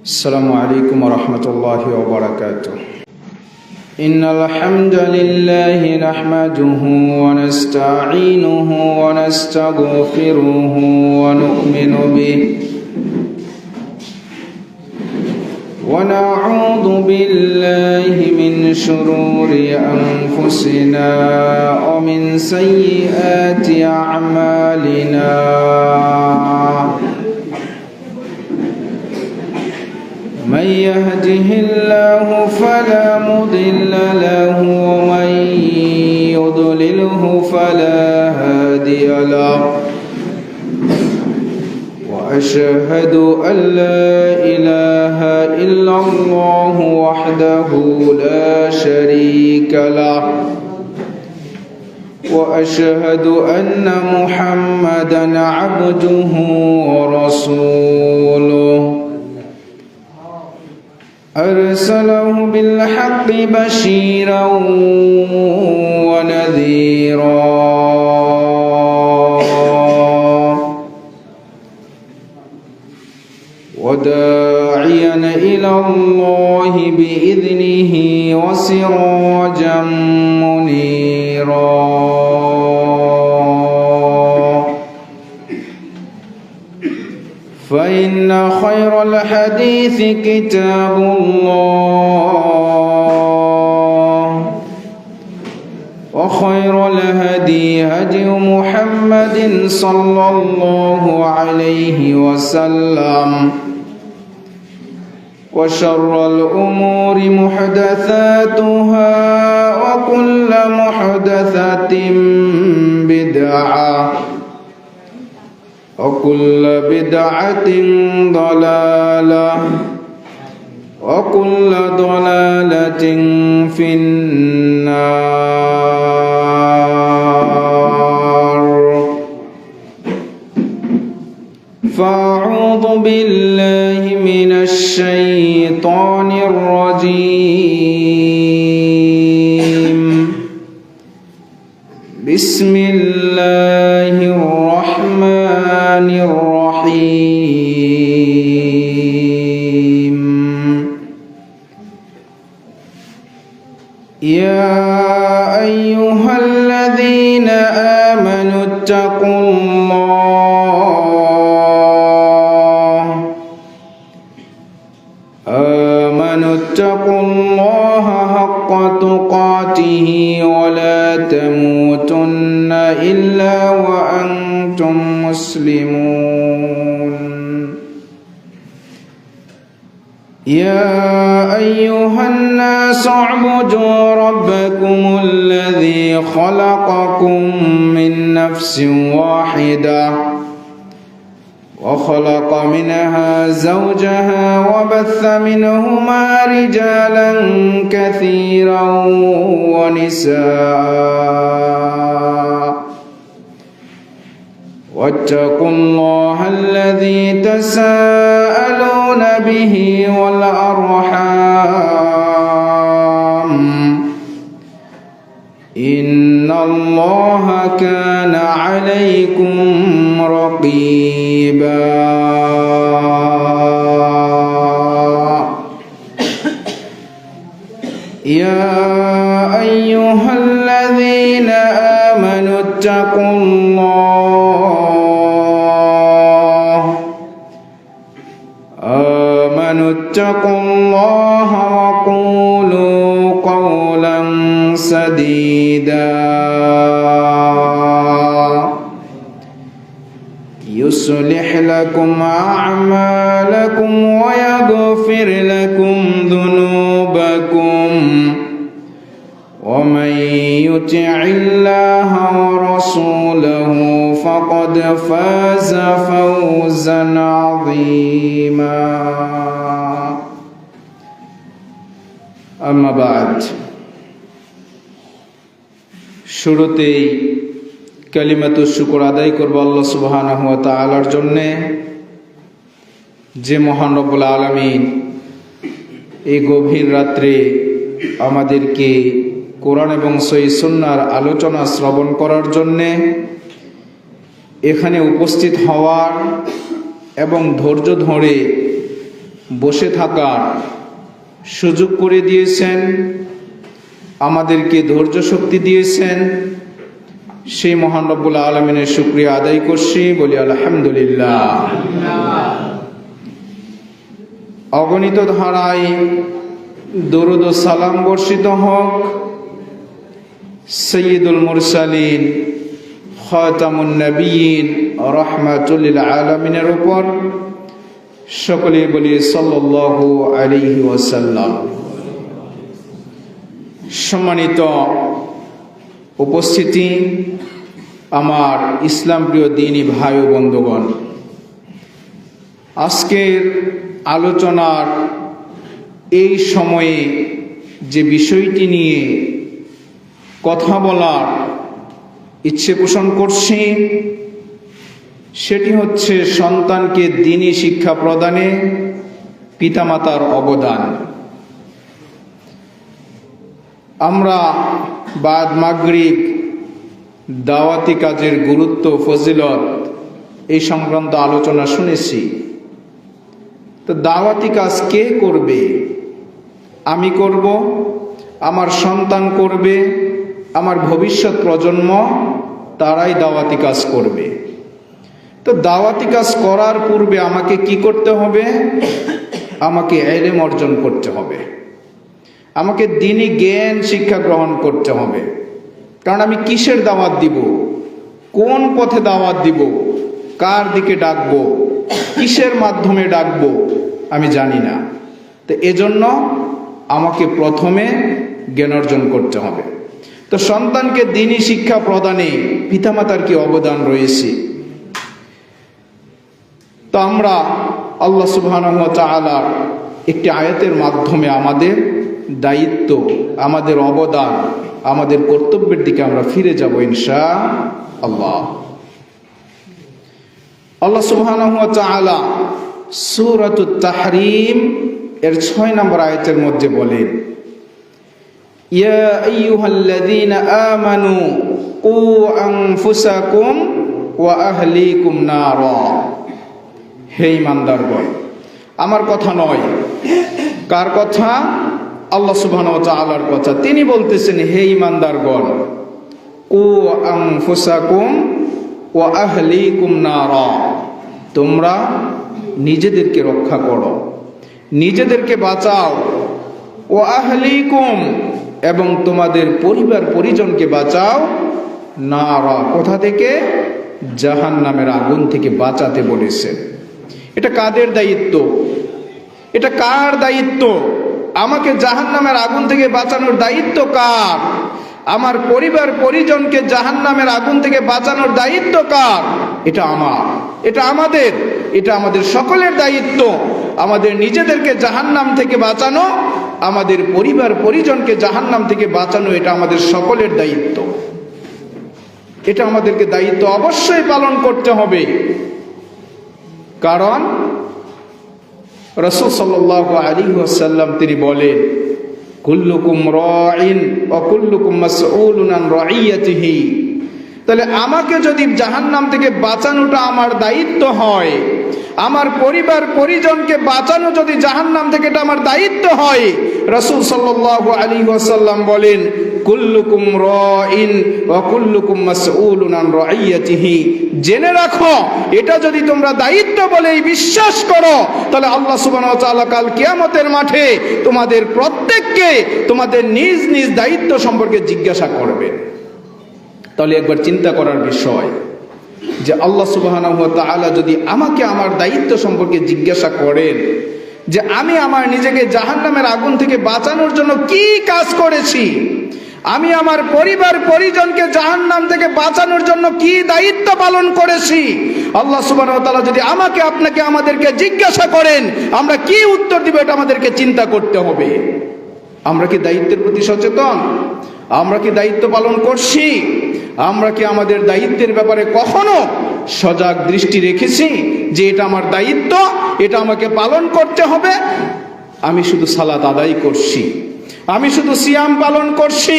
السلام عليكم ورحمة الله وبركاته. إن الحمد لله نحمده ونستعينه ونستغفره ونؤمن به ونعوذ بالله من شرور أنفسنا ومن سيئات أعمالنا. من يهده الله فلا مضل له ومن يضلله فلا هادي له، وأشهد أن لا إله إلا الله وحده لا شريك له، وأشهد أن محمدا عبده ورسوله أرسله بالحق بشيرا ونذيرا وداعيا إلى الله بإذنه وسراجا منيرا. فإن خير الحديث كتاب الله، وخير الهدي هدي محمد صلى الله عليه وسلم، وشر الأمور محدثاتها، وكل محدثة بدعة، وكل بدعة ضلالة، وكل ضلالة في النار. فأعوذ بالله من الشيطان الرجيم. بسم الله الرحمن الرحيم. يا أيها الذين آمنوا اتقوا الله حق تقاته ولا تموتن إلا وأنتم مسلمون. يا أيها الناس اعبدوا ربكم الذي خلقكم من نفس واحدة، وخلق منها زوجها وبث منهما رجالا كثيرا ونساء، واتقوا الله الذي تساءلون به والأرحام، إن الله كان عليكم رقيبا. يا أيها الذين آمنوا اتقوا الله وقولوا قولا سديدا يصلح لكم أعمالكم ويغفر لكم ذنوبكم، ومن يطع الله ورسوله فقد فاز فوزا عظيما. أما بعد، শুরুতেই কালিমাতুশ শুকর আদায় করব আল্লাহ সুবহানাহু ওয়া তাআলার জন্যে, যে মহান রব্বুল আলামিন এই গভীর রাত্রে আমাদেরকে কোরআন এবং সহিহ সুন্নাহর আলোচনা শ্রবণ করার জন্যে, এখানে উপস্থিত হওয়ার এবং ধৈর্য ধরে বসে থাকার সুযোগ করে দিয়েছেন, আমাদেরকে ধৈর্য শক্তি দিয়েছেন, সেই মহান রব্বুল আলামিনের শুকরিয়া আদায় করছি, বলি আলহামদুলিল্লাহ। অগণিত ধারায় দরুদ ও সালাম বর্ষিত হোক সাইয়্যিদুল মুরসালিন খাতামুন নবিয়্যিন রাহমাতুল লিল আলামিনের উপর। সকলেই বলি সাল্লাল্লাহু আলাইহি ওয়াসাল্লাম। সম্মানিত উপস্থিতি, আমার ইসলাম প্রিয় দ্বীনী ভাই ও বন্ধুগণ, আজকের আলোচনার এই সময়ে যে বিষয়টি নিয়ে কথা বলার ইচ্ছে পোষণ করছি সেটি হচ্ছে সন্তানকে দ্বীনী শিক্ষা প্রদানে পিতামাতার অবদান। আমরা বাদ মাগরিব দাওয়াতি কাজের গুরুত্ব ফজিলত এই সংক্রান্ত আলোচনা শুনেছি। তো দাওয়াতি কাজ কে করবে? আমি করব, আমার সন্তান করবে, আমার ভবিষ্যৎ প্রজন্ম তারাই দাওয়াতি কাজ করবে। তো দাওয়াতি কাজ করার পূর্বে আমাকে কি করতে হবে? আমাকে ইলম অর্জন করতে হবে, আমাকে দ্বীনী জ্ঞান শিক্ষা গ্রহণ করতে হবে। কারণ আমি কিসের দাওয়াত দিব, কোন পথে দাওয়াত দিব, কার দিকে ডাকবো, কিসের মাধ্যমে ডাকবো আমি জানি না। তো এজন্য আমাকে প্রথমে জ্ঞান অর্জন করতে হবে। তো সন্তানকে দ্বীনী শিক্ষা প্রদানে পিতামাতার কি অবদান রয়েছে? তো আমরা আল্লাহ সুবহানাহু ওয়া তাআলার একটি আয়াতের মাধ্যমে আমাদের দায়িত্ব, আমাদের অবদান, আমাদের কর্তব্যের দিকে আমরা ফিরে যাব ইনশাআল্লাহ। আল্লাহ সুবহানাহু ওয়া তাআলা সূরাতুত তাহরীম এর 6 নম্বর আয়াতের মধ্যে বলেন, ইয়া আইয়ুহাল্লাযীনা আমানু কু আনফুসাকুম ওয়া আহলিকুম নারা। হে ঈমানদারগণ, আমার কথা নয়, কার কথা? আল্লাহ সুবহানাহু ওয়া তাআলার কথা। তিনি বলতেছেন, হে ঈমানদারগণ, কু আনফুসাকুম ওয়া আহলিকুম নারা, তোমরা নিজেদেরকে রক্ষা করো, নিজেদেরকে বাঁচাও, ও আহলিকুম, এবং তোমাদের পরিবার পরিজনকে বাঁচাও, নারা, কোথা থেকে? জাহান্নামের আগুন থেকে বাঁচাতে বলেছেন। এটা কাদের দায়িত্ব? এটা কার দায়িত্ব? আমাকে জাহান্নামের আগুন থেকে বাঁচানোর দায়িত্ব কার? আমার পরিবার পরিজনকে জাহান্নামের আগুন থেকে বাঁচানোর দায়িত্ব কার? এটা আমার, এটা আমাদের, এটা আমাদের সকলের দায়িত্ব। আমাদের নিজেদেরকে জাহান্নাম থেকে বাঁচানো, আমাদের পরিবার পরিজনকে জাহান্নাম থেকে বাঁচানো, এটা আমাদের সকলের দায়িত্ব। এটা আমাদেরকে দায়িত্ব অবশ্যই পালন করতে হবে। কারণ রাসূল সাল্লাল্লাহু আলাইহি ওয়াসাল্লাম তিনি বলেন, কুল্লুকুম রাইন ওয়া কুল্লুকুম মাসউলুন আন রাইয়াতিহি। তাহলে আমাকে যদি জাহান্নাম থেকে বাঁচানোটা আমার দায়িত্ব হয়, আমার পরিবার পরিজনকে বাঁচানো যদি জাহান্নাম থেকে এটা আমার দায়িত্ব হয়, রাসূল সাল্লাল্লাহু আলাইহি ওয়াসাল্লাম বলেন, কুল্লুকুম রাইন ওয়া কুল্লুকুম মাসউলুন আন রাইয়াতিহি। জেনে রাখো, এটা যদি তোমরা দায়িত্ব বলেই বিশ্বাস করো, তাহলে আল্লাহ সুবহানাহু ওয়া তাআলা কাল কিয়ামতের মাঠে তোমাদের প্রত্যেককে তোমাদের নিজ নিজ দায়িত্ব সম্পর্কে জিজ্ঞাসা করবেন। তাহলে একবার চিন্তা করার বিষয় যে আল্লাহ সুবহানাহু ওয়া তাআলা যদি আমাকে আমার দায়িত্ব সম্পর্কে জিজ্ঞাসা করেন যে আমি আমার নিজেকে জাহান্নামের আগুন থেকে বাঁচানোর জন্য কি কাজ করেছি, আমি আমার পরিবার পরিজনকে জাহান্নাম থেকে বাঁচানোর জন্য কি দায়িত্ব পালন করেছি, আল্লাহ সুবহানাহু ওয়া তাআলা যদি আমাকে আপনাকে আমাদেরকে জিজ্ঞাসা করেন, আমরা কি উত্তর দিব? এটা আমাদেরকে চিন্তা করতে হবে। আমরা কি দায়িত্বের প্রতি সচেতন? আমরা কি দায়িত্ব পালন করছি? আমরা কি আমাদের দায়িত্বের ব্যাপারে কখনো সজাগ দৃষ্টি রেখেছি যে এটা আমার দায়িত্ব, এটা আমাকে পালন করতে হবে? আমি শুধু সালাত আদায় করছি, আমি শুধু সিয়াম পালন করছি,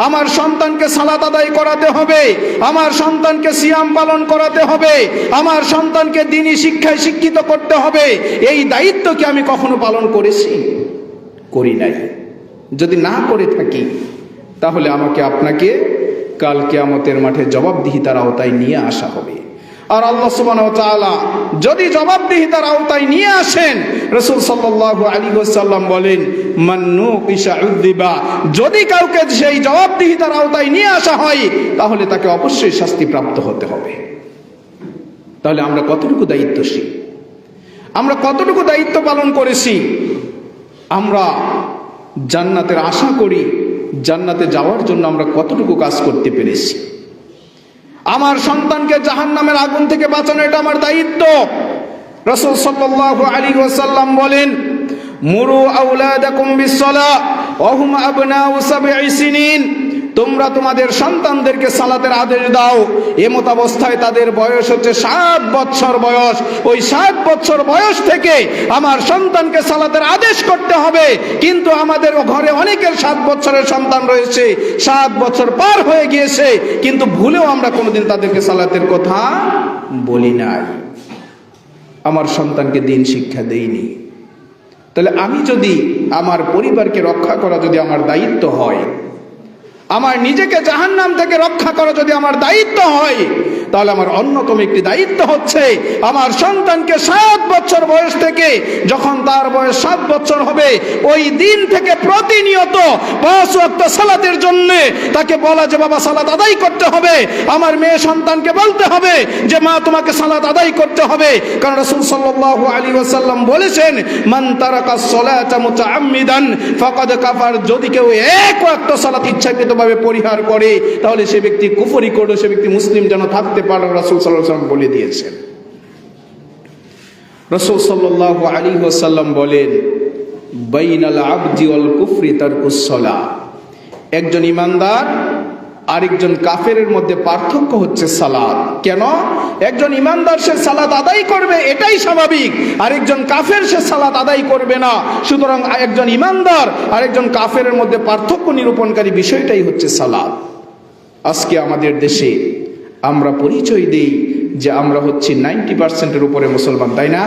আমার সন্তানকে সালাত আদায় করাতে হবে, আমার সন্তানকে সিয়াম পালন করাতে হবে, আমার সন্তানকে দ্বীনি শিক্ষায় শিক্ষিত করতে হবে, এই দায়িত্ব কি আমি কখনো পালন করেছি? করি নাই। যদি না করে থাকি তাহলে আমাকে আপনাকে কাল কিয়ামতের মাঠে জবাবদিহিতার আওতায় নিয়ে আসা হবে। আর আল্লাহ সুবহানাহু ওয়া তাআলা যদি জবাবদিহিতার আওতায় নিয়ে আসেন, রাসূল সাল্লাল্লাহু আলাইহি ওয়াসাল্লাম বলেন, মান নুকিশা উযিবা, যদি কাউকে সেই জবাবদিহিতার আওতায় নিয়ে আসা হয় তাহলে তাকে অবশ্যই শাস্তিপ্রাপ্ত হতে হবে। তাহলে আমরা কতটুকু দায়িত্বশীল, আমরা কতটুকু দায়িত্ব পালন করেছি? আমরা জান্নাতের আশা করি, জান্নাতে যাওয়ার জন্য আমরা কতটুকু কাজ করতে পেরেছি? আমার সন্তানকে জাহান্নামের আগুন থেকে বাঁচানো এটা আমার দায়িত্ব। রাসূল সাল্লাল্লাহু আলাইহি ওয়াসাল্লাম বলেন, মুরু আওলাদাকুম বিসসালাহ ওয়া হুম আবনাউ সাবঈ সিনিন, তোমরা তোমাদের সন্তানদেরকে সালাতের আদেশ দাও, এমত অবস্থায় তাদের বয়স হচ্ছে 7 বছর বয়স। ওই 7 বছর বয়স থেকে আমার সন্তানকে সালাতের আদেশ করতে হবে। কিন্তু আমাদের ঘরে অনেকের 7 বছরের সন্তান রয়েছে, 7 বছর পার হয়ে গিয়েছে, কিন্তু ভুলেও আমরা কোনোদিন তাদেরকে সালাতের কথা বলি নাই, আমার সন্তানকে দ্বীন শিক্ষা দেইনি। তাহলে আমি যদি আমার পরিবারকে রক্ষা করা যদি আমার দায়িত্ব হয়, আমার নিজেকে জাহান্নাম থেকে রক্ষা করা যদি আমার দায়িত্ব হয়, তাহলে আমার অন্যতম একটি দায়িত্ব হচ্ছে আমার সন্তানকে 7 বছর বয়স থেকে, যখন তার বয়স 7 বছর হবে, ওই দিন থেকে প্রতিনিয়ত 5 ওয়াক্ত সালাতের জন্য তাকে বলা যে বাবা সালাত আদায় করতে হবে। আমার মেয়ে সন্তানকে বলতে হবে যে মা তোমাকে সালাত আদায় করতে হবে, কারণ রাসূল সাল্লাল্লাহু আলাইহি ওয়াসাল্লাম বলেছেন, মান তারাকাস সালাতা মুতাআম্মিদান ফাকাদ কাফার, যদি কেউ 1 ওয়াক্ত সালাত ইচ্ছাকৃতভাবে পরিহার করে তাহলে সে ব্যক্তি কুফরি করলো, সে ব্যক্তি মুসলিম যেন থাকতে পারে, রাসূল সাল্লাল্লাহু আলাইহি ওয়াসাল্লাম বলে দিয়েছেন। রাসূল সাল্লাল্লাহু আলাইহি ওয়াসাল্লাম বলেন, বাইনাল আবদি ওয়াল কুফরি তারকুস সালাহ, একজন ইমানদার আরেকজন কাফেরের মধ্যে পার্থক্য হচ্ছে সালাত। কেন? একজন ইমানদার সে সালাত আদায় করবে, এটাই স্বাভাবিক, আরেকজন কাফের সে সালাত আদায় করবে না। সুতরাং একজন ইমানদার আরেকজন কাফেরের মধ্যে পার্থক্য নিরূপণকারী বিষয়টাই হচ্ছে সালাত। আজকে আমাদের দেশে আমরা পরিচয় দিই যে আমরা হচ্ছি 90%-এর উপরে মুসলমান, তাই না?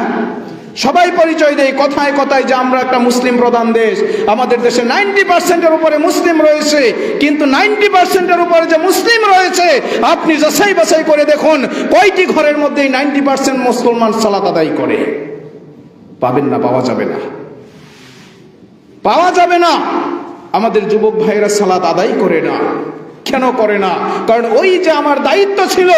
সবাই পরিচয় দেয় কথায় কথায় যে আমরা একটা মুসলিম প্রধান দেশ, আমাদের দেশে 90%-এর উপরে মুসলিম রয়েছে। কিন্তু 90%-এর উপরে যে মুসলিম রয়েছে, আপনি যাচাই বাছাই করে দেখুন কয়টি ঘরের মধ্যে 90% মুসলমান সালাত আদায় করে? পাবেন না, পাওয়া যাবে না, পাওয়া যাবে না। আমাদের যুবক ভাইয়েরা সালাত আদায় করে না। কেন করে না? কারণ ওই যে আমার দায়িত্ব ছিল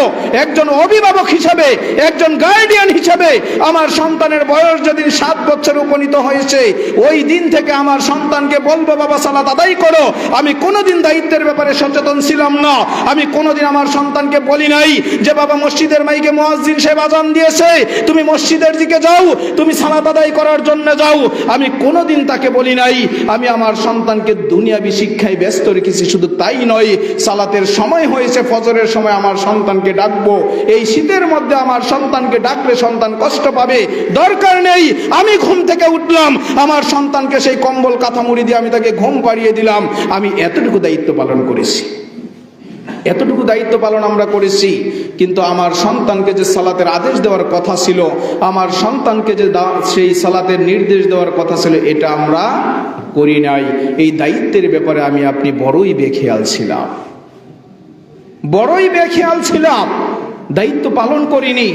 একজন অভিভাবক হিসেবে, একজন গার্ডিয়ান হিসেবে, আমার সন্তানের বয়স যেদিন 7 বছর উপনীত হয়েছে, ওই দিন থেকে আমার সন্তানকে বলবো বাবা সালাত আদায় করো। আমি কোনোদিন দায়িত্বের ব্যাপারে সচেতন ছিলাম না। আমি কোনোদিন আমার সন্তানকে বলি নাই যে বাবা মসজিদের মাইকে মুয়াজ্জিন সাহেব আযান দিয়েছে, তুমি মসজিদের দিকে যাও, তুমি সালাত আদায় করার জন্য যাও। আমি কোনোদিন তাকে বলি নাই। আমি আমার সন্তানকে দুনিয়াবি শিক্ষায় ব্যস্ত রেখেছি। শুধু তাই নয়, সালাতের সময় হয়েছে, ফজরের সময় আমার সন্তানকে ডাকবো। এই শীতের মধ্যে আমার সন্তানকে ডাকলে সন্তান কষ্ট পাবে, দরকার নেই। আমি ঘুম থেকে উঠলাম, আমার সন্তানকে সেই কম্বল কাঁথা মুড়ি দিয়ে আমি তাকে ঘুম পাড়িয়ে দিলাম। আমি এতটুকু দায়িত্ব পালন করেছি, এতটুকু দায়িত্ব পালন আমরা করেছি। কিন্তু আমার সন্তানকে যে সালাতের আদেশ দেওয়ার কথা ছিল, আমার সন্তানকে যে সেই সালাতের নির্দেশ দেওয়ার কথা ছিল, এটা আমরা করি নাই। এই দায়িত্বের ব্যাপারে আমি আপনি বড়ই বেখেয়াল ছিলাম, বড়ই বেখেয়াল ছিলাম, দায়িত্ব পালন করিনি।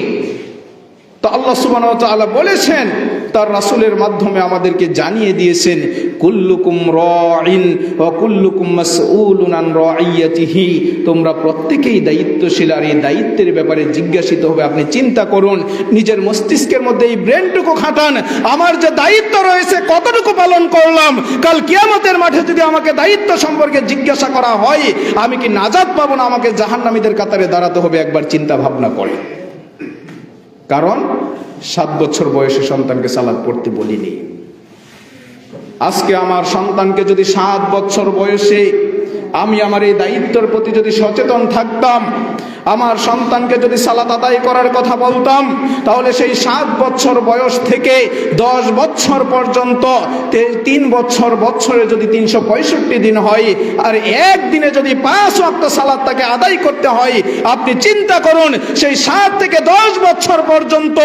তো আল্লাহ সুবহানাহু ওয়া তাআলা বলেছেন, তার রাসূলের মাধ্যমে আমাদেরকে জানিয়ে দিয়েছেন, কুল্লুকুম রাঈন ওয়া কুল্লুকুম মাসউলুন আন রাঈয়াতিহি, তোমরা প্রত্যেকেই দায়িত্বশীল, আর এই দায়িত্বের ব্যাপারে জিজ্ঞাসিত হবে। আপনি চিন্তা করুন, নিজের মস্তিষ্কের মধ্যে এই ব্রেনটুকু খাটান, আমার যে দায়িত্ব রয়েছে কতটুকু পালন করলাম। কাল কিয়ামতের মাঠে যদি আমাকে দায়িত্ব সম্পর্কে জিজ্ঞাসা করা হয়, আমি কি নাজাত পাবো না আমাকে জাহান্নামীদের কাতারে দাঁড়াতে হবে? একবার চিন্তা ভাবনা করে। কারণ 7 বছর বয়সে সন্তানকে সালাত পড়তে বলিনি। আজকে আমার সন্তানকে যদি 7 বছর বয়সে আমি আমার এই দায়িত্বের প্রতি যদি সচেতন থাকতাম, আমার সন্তানকে যদি সালাত আদায় করার কথা বলতাম, তাহলে সেই 7 বছর বয়স থেকে 10 বছর পর্যন্ত 3 বছরে যদি 365 দিন হয়, আর একদিনে যদি 5 ওয়াক্ত সালাত তাকে আদায় করতে হয়, আপনি চিন্তা করুন সেই 7 থেকে 10 বছর পর্যন্ত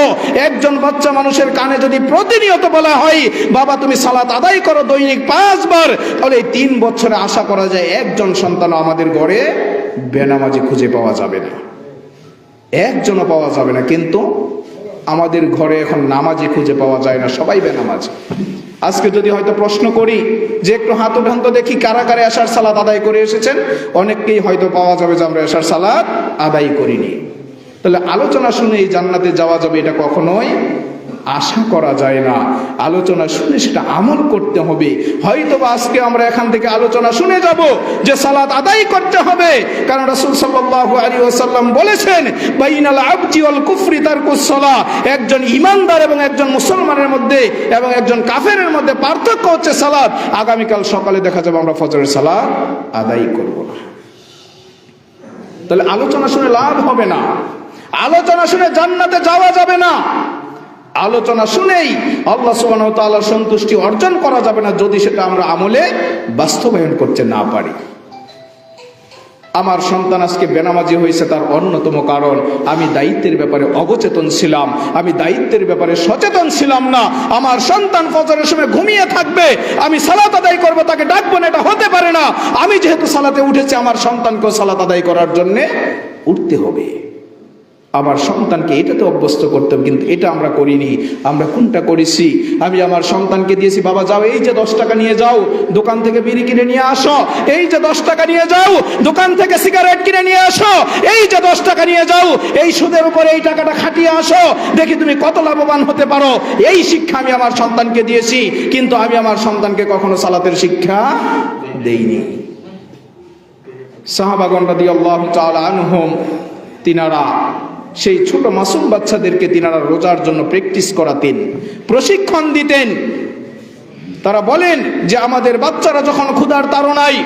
একজন বাচ্চা মানুষের কানে যদি প্রতিনিয়ত বলা হয়, বাবা তুমি সালাত আদায় করো দৈনিক 5 বার, তাহলে এই 3 বছরে আশা করা যায় একজন সন্তান আমাদের ঘরে বেনামাজি খুঁজে পাওয়া যাবে না, একজনও পাওয়া যাবে না। কিন্তু আমাদের ঘরে এখন নামাজি খুঁজে পাওয়া যায় না, সবাই বেনামাজি। আজকে যদি হয়তো প্রশ্ন করি যে একটু হাত উঠান তো দেখি কারা কারা এশার সালাত আদায় করে এসেছেন, অনেককেই হয়তো পাওয়া যাবে যে আমরা এশার সালাত আদায় করিনি। তাহলে আলোচনা শুনে এই জান্নাতে যাওয়া যাবে এটা কখনোই আশা করা যায় না। আলোচনা শুনে সেটা আমল করতে হবে। হয়তো বা আজকে আমরা এখান থেকে আলোচনা শুনে যাব যে সালাত আদায় করতে হবে, কারণ রাসূল সাল্লাল্লাহু আলাইহি ওয়াসাল্লাম বলেছেন বাইনাল আবদি ওয়াল কুফরি তারকুস সালাহ, একজন ঈমানদার এবং একজন মুসলমানের মধ্যে এবং একজন কাফেরের মধ্যে পার্থক্য হচ্ছে সালাত। আগামীকাল সকালে দেখা যাবে আমরা ফজরের সালাত আদায় করব না। তাহলে আলোচনা শুনে লাভ হবে না, আলোচনা শুনে জান্নাতে যাওয়া যাবে না, আলোচনা শুনেই আল্লাহ সুবহানাহু ওয়া তাআলার সন্তুষ্টি অর্জন করা যাবে না যদি সেটা আমরা আমলে বাস্তবায়ন করতে না পারি। আমার সন্তান আজকে বেনামাজি হয়েছে তার অন্যতম কারণ আমি দায়িত্বের ব্যাপারে অবচেতন ছিলাম, আমি দায়িত্বের ব্যাপারে সচেতন ছিলাম না। আমার সন্তান ফজরের সময় ঘুমিয়ে থাকবে, আমি সালাত আদায় করব, তাকে ডাকবো না, এটা হতে পারে না। আমি যেহেতু সালাতে উঠেছি, আমার সন্তানকেও সালাত আদায় করার জন্য উঠতে হবে, আমার সন্তানকে এটাতে অভ্যস্ত করতে হবে। কিন্তু এটা আমরা করিনি। আমরা কোনটা করেছি? আমি আমার সন্তানকে দিয়েছি, বাবা যাও, এই যে 10 টাকা নিয়ে যাও, দোকান থেকে বিড়ি কিনে নিয়ে আসো, এই যে 10 টাকা নিয়ে যাও, দোকান থেকে সিগারেট কিনে নিয়ে আসো, এই যে 10 টাকা নিয়ে যাও, এই সুদের উপরে এই টাকাটা খাটিয়ে আসো, দেখি তুমি কত লাভবান হতে পারো। এই শিক্ষা আমি আমার সন্তানকে দিয়েছি, কিন্তু আমি আমার সন্তানকে কখনো সালাতের শিক্ষা দেইনি। সাহাবাগণ রাদিয়াল্লাহু তাআলা আনহুম, তিনারা সেই ছোট মাসুম বাচ্চাদেরকে তিনারা রোজার জন্য প্র্যাকটিস করাতেন, প্রশিক্ষণ দিতেন। তারা বলেন যে আমাদের বাচ্চারা যখন ক্ষুধার তাড়নায়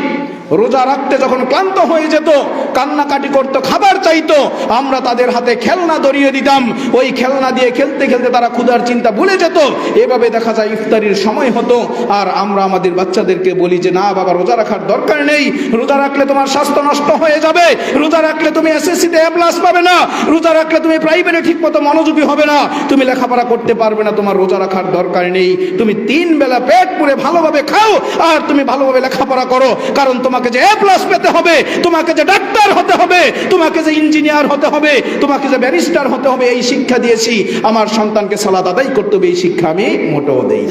রোজা রাখতে যখন ক্লান্ত হয়ে যেত, কান্নাকাটি করতো, খাবার চাইতো, আমরা তাদের হাতে খেলনা ধরিয়ে দিতাম। ওই খেলনা দিয়ে খেলতে খেলতে তারা ক্ষুধার চিন্তা ভুলে যেত। এভাবে দেখা যায় ইফতারির সময় হতো, আর আমরা আমাদের বাচ্চাদেরকে বলি যে না বাবা, রোজা রাখার দরকার নেই, রোজা রাখলে তোমার স্বাস্থ্য নষ্ট হয়ে যাবে, রোজা রাখলে তুমি এসএসসিতে A+ পাবে না, রোজা রাখলে তুমি প্রাইভেটে ঠিক মতো মনোযোগী হবে না, তুমি লেখাপড়া করতে পারবে না, তোমার রোজা রাখার দরকার নেই, তুমি 3 বেলা পেট পুরে ভালোভাবে খাও আর তুমি ভালোভাবে লেখাপড়া করো, কারণ তোমাকে যে A+ পেতে হবে, তোমাকে যে ডাক্তার হতে হবে, তোমাকে যে ইঞ্জিনিয়ার হতে হবে, তোমাকে যে ব্যারিস্টার হতে হবে, এই শিক্ষা দিয়েছি। আমার সন্তানকে সালাত আদায় করতে হবে, এই শিক্ষা আমি মোটেও দেই।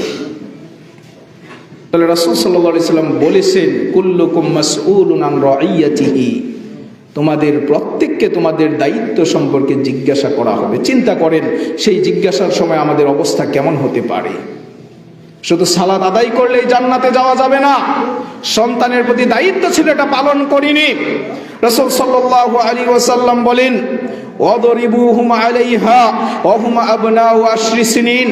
তাহলে রাসূল সাল্লাল্লাহু আলাইহি সাল্লাম বলেছেন কুল্লুকুম মাসউলুন আন রাইয়াতিহি, তোমাদের প্রত্যেককে তোমাদের দায়িত্ব সম্পর্কে জিজ্ঞাসা করা হবে। চিন্তা করেন সেই জিজ্ঞাসার সময় আমাদের অবস্থা কেমন হতে পারে। শুধু সালাত আদায় করলেই জান্নাতে যাওয়া যাবে না, সন্তানের প্রতি দায়িত্ব ছিল, এটা পালন করিনি। রাসূল সাল্লাল্লাহু আলাইহি ওয়াসাল্লাম বলেন ওয়াদরিবুহুম আলাইহা ওয়া হুম আবনাউ 10 সিনিন,